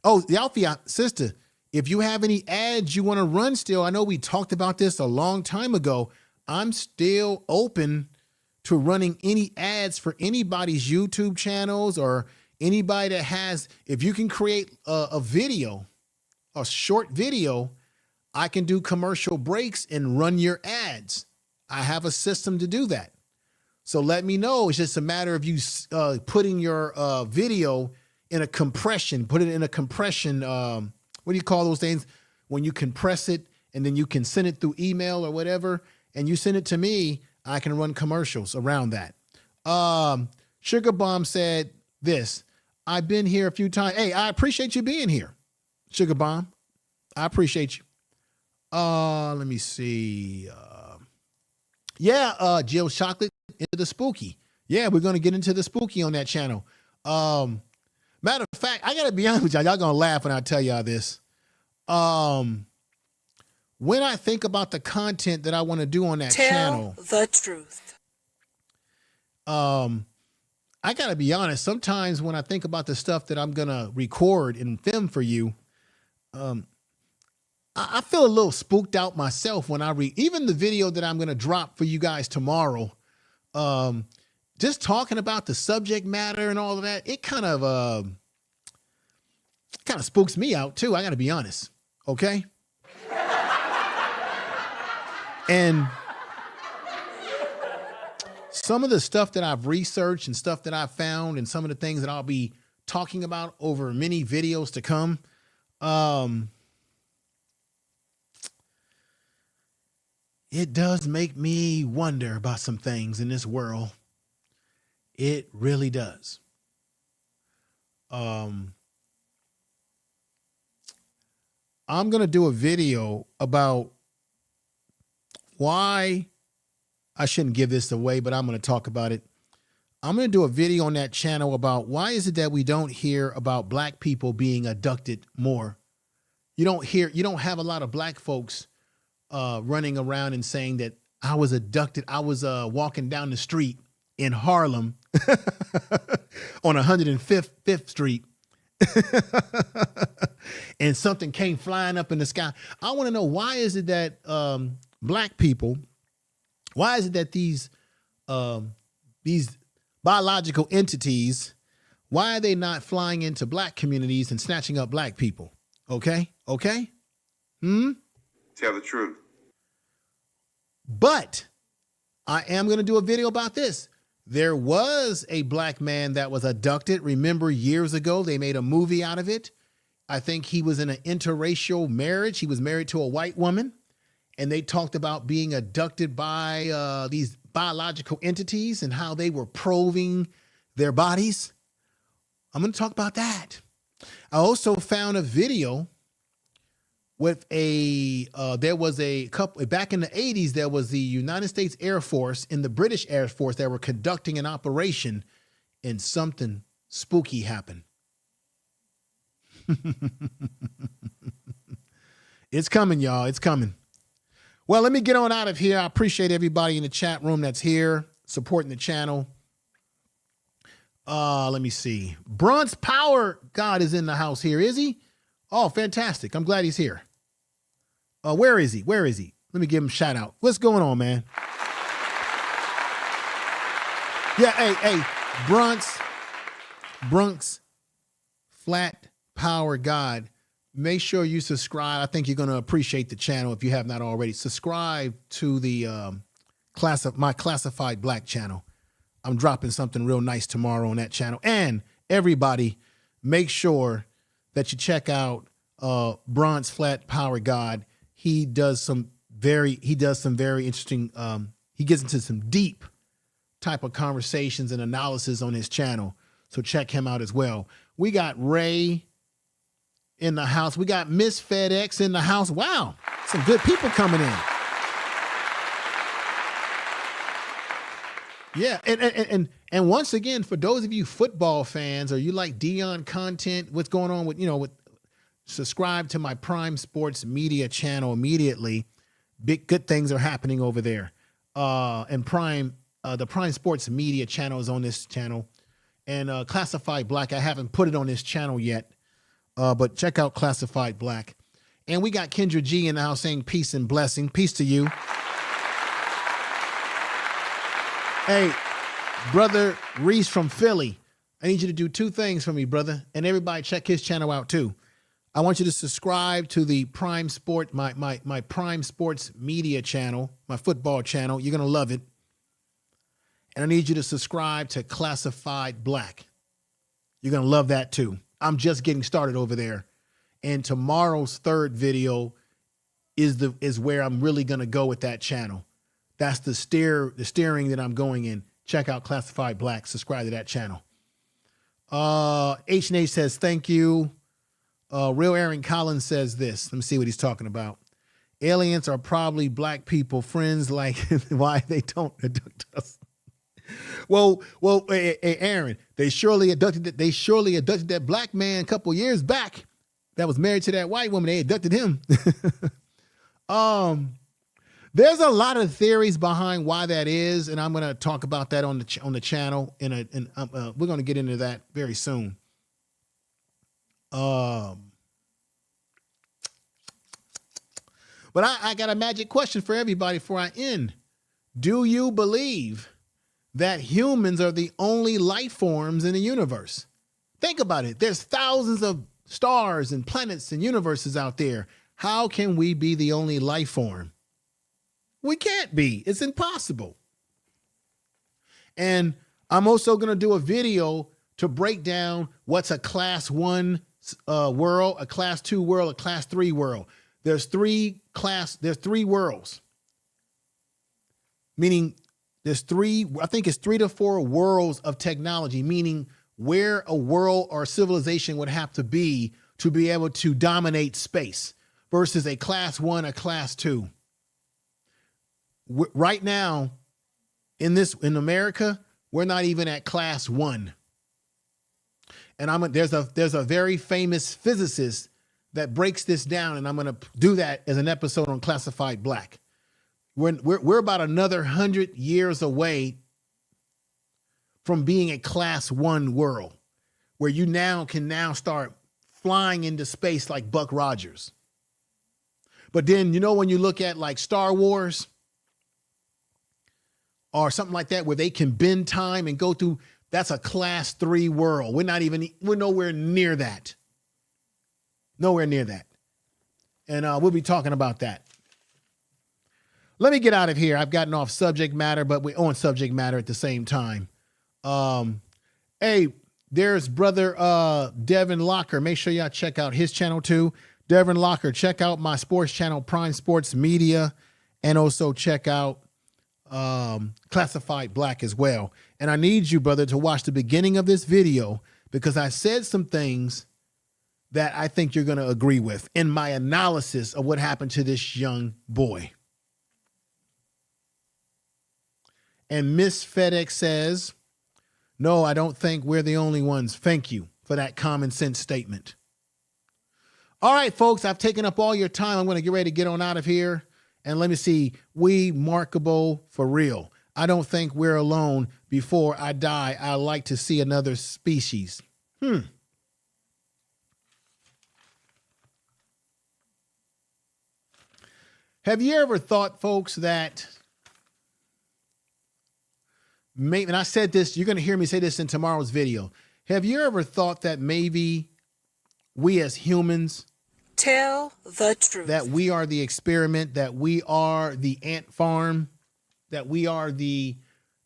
Yalfi, sister, if you have any ads you want to run still, I know we talked about this a long time ago. I'm still open to running any ads for anybody's YouTube channels or anybody that has, if you can create a video, a short video, I can do commercial breaks and run your ads. I have a system to do that. So let me know. It's just a matter of you putting your video in a compression, put it in a compression. What do you call those things? When you compress it and then you can send it through email or whatever, and you send it to me, I can run commercials around that. Sugar Bomb said this. I've been here a few times. Hey, I appreciate you being here, Sugar Bomb. I appreciate you. Let me see. Jill Chocolate into the spooky. Yeah, we're going to get into the spooky on that channel. Matter of fact, I got to be honest with y'all. Y'all going to laugh when I tell y'all this. When I think about the content that I want to do on that channel. Tell the truth. I got to be honest. Sometimes when I think about the stuff that I'm going to record and film for you, I feel a little spooked out myself when I read even the video that I'm going to drop for you guys tomorrow. Just talking about the subject matter and all of that, it kind of spooks me out too. I got to be honest. Okay. And some of the stuff that I've researched and stuff that I've found and some of the things that I'll be talking about over many videos to come, it does make me wonder about some things in this world. It really does. I'm going to do a video about why I shouldn't give this away, but I'm going to talk about it. I'm going to do a video on that channel about why is it that we don't hear about black people being abducted more. You don't have a lot of black folks running around and saying that I was abducted. I was walking down the street in Harlem on 105th Street and something came flying up in the sky. I want to know, why is it that black people, why is it that these biological entities, why are they not flying into black communities and snatching up black people? Okay. Tell the truth. But I am going to do a video about this. There was a black man that was abducted. Remember, years ago, they made a movie out of it. I think he was in an interracial marriage. He was married to a white woman, and they talked about being abducted by these biological entities and how they were probing their bodies. I'm going to talk about that. I also found a video with there was a couple, back in the 80s, there was the United States Air Force and the British Air Force that were conducting an operation, and something spooky happened. It's coming, y'all. It's coming. Well, let me get on out of here. I appreciate everybody in the chat room that's here supporting the channel. Let me see. Bronze Power God is in the house here. Is he? Oh, fantastic. I'm glad he's here. Where is he? Where is he? Let me give him a shout out. What's going on, man? Yeah, hey, Bronx Flat Power God. Make sure you subscribe. I think you're going to appreciate the channel if you have not already. Subscribe to the my Classified Black channel. I'm dropping something real nice tomorrow on that channel. And everybody, make sure that you check out Bronze Flat Power God. He does some very interesting, he gets into some deep type of conversations and analysis on his channel. So check him out as well. We got Ray in the house. We got Miss FedEx in the house. Wow, some good people coming in. Yeah, and once again, for those of you football fans or you like Dion content, what's going on with subscribe to my Prime Sports Media channel immediately. Big good things are happening over there. And the Prime Sports Media channel is on this channel, and Classified Black, I haven't put it on this channel yet, but check out Classified Black. And we got Kendra G in the house saying peace and blessing. Peace to you. Hey, brother Reese from Philly, I need you to do two things for me, brother. And everybody check his channel out too. I want you to subscribe to the Prime Sport, my Prime Sports Media channel, my football channel. You're going to love it. And I need you to subscribe to Classified Black. You're going to love that too. I'm just getting started over there. And tomorrow's third video is where I'm really going to go with that channel. That's the steering that I'm going in. Check out Classified Black. Subscribe to that channel. H&H says, thank you. Real Aaron Collins says this. Let me see what he's talking about. Aliens are probably black people, friends, like why they don't abduct us. Well, hey, Aaron, they surely abducted that black man a couple years back that was married to that white woman. They abducted him. There's a lot of theories behind why that is, and I'm going to talk about that on the channel, and we're going to get into that very soon. But I got a magic question for everybody before I end. Do you believe that humans are the only life forms in the universe? Think about it. There's thousands of stars and planets and universes out there. How can we be the only life form? We can't be. It's impossible. And I'm also going to do a video to break down what's a class 1 world, a class 2 world, a class 3 world. There's three worlds. Meaning there's I think it's 3 to 4 worlds of technology, meaning where a world or civilization would have to be able to dominate space versus a class 1, a class 2. Right now, in America, we're not even at class 1. And there's a very famous physicist that breaks this down, and I'm going to do that as an episode on Classified Black. We're about another 100 years away from being a class 1 world, where you can start flying into space like Buck Rogers. But then, when you look at like Star Wars or something like that, where they can bend time and go through, that's a class 3 world. We're nowhere near that. Nowhere near that. And we'll be talking about that. Let me get out of here. I've gotten off subject matter, but we're on subject matter at the same time. Hey, there's brother Devin Locker. Make sure y'all check out his channel too. Devin Locker, check out my sports channel, Prime Sports Media, and also check out classified black as well. And I need you, brother, to watch the beginning of this video because I said some things that I think you're going to agree with in my analysis of what happened to this young boy. And Miss FedEx says, no, I don't think we're the only ones. Thank you for that common sense statement. All right, folks, I've taken up all your time. I'm going to get ready to get on out of here. And let me see. We markable for real. I don't think we're alone. Before I die, I like to see another species. Have you ever thought, folks, that maybe, and I said this, you're going to hear me say this in tomorrow's video. Have you ever thought that maybe we as humans Tell the truth. that we are the experiment, that we are the ant farm, that we are the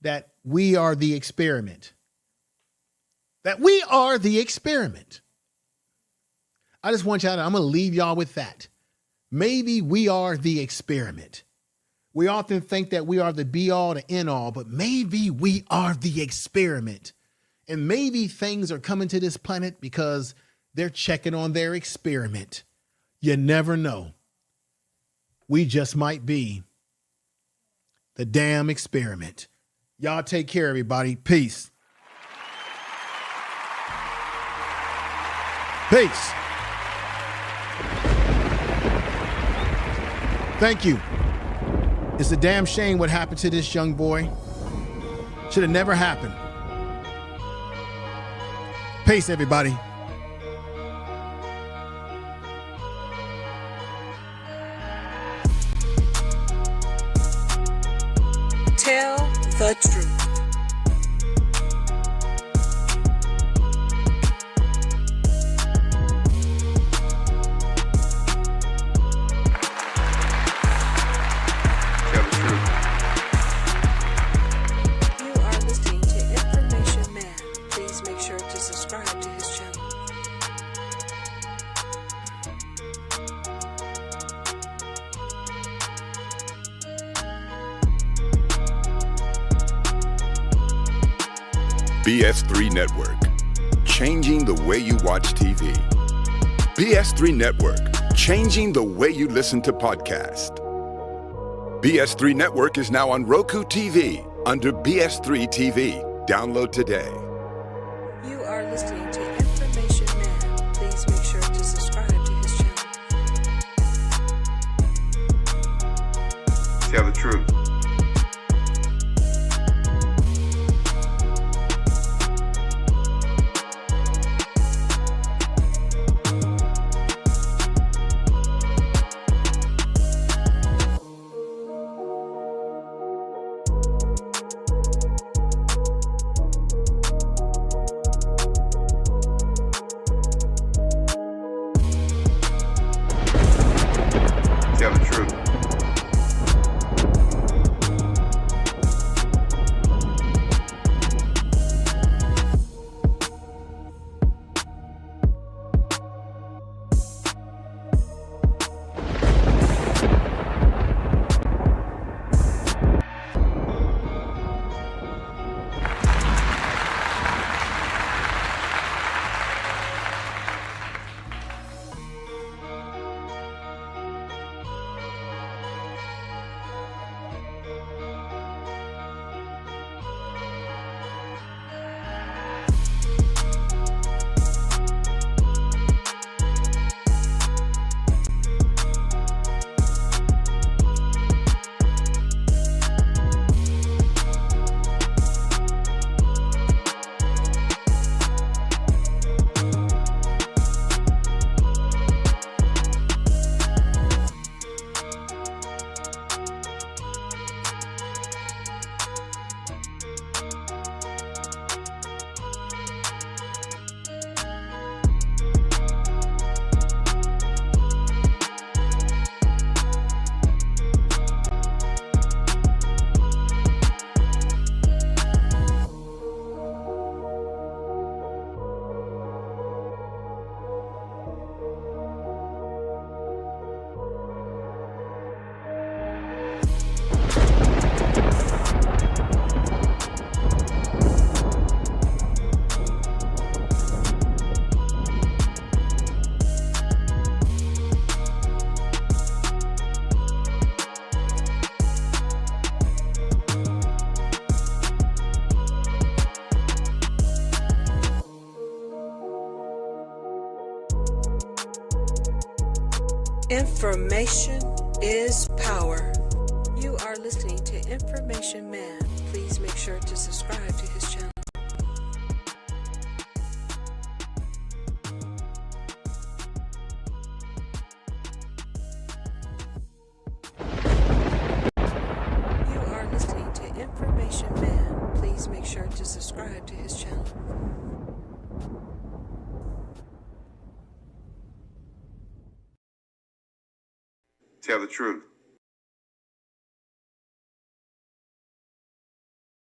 experiment, that we are the experiment. I just want y'all to, I'm going to leave y'all with that. Maybe we are the experiment. We often think that we are the be all, the end all, but maybe we are the experiment. And maybe things are coming to this planet because they're checking on their experiment. You never know. We just might be the damn experiment. Y'all take care, everybody. Peace. Peace. Thank you. It's a damn shame what happened to this young boy. Should have never happened. Peace, everybody. Tell the truth. Tell the truth. You are listening to Information Man. Please make sure to subscribe to his channel. BS3 Network, changing the way you watch TV. BS3 Network, changing the way you listen to podcasts. BS3 Network is now on Roku TV under BS3 TV. Download today. You are listening to Information Man. Please make sure to subscribe to his channel. Tell the truth. Tell the truth. Information is power. You are listening to Information Man. Please make sure to subscribe to his channel. You are listening to Information Man. Please make sure to subscribe to his channel. Tell the truth.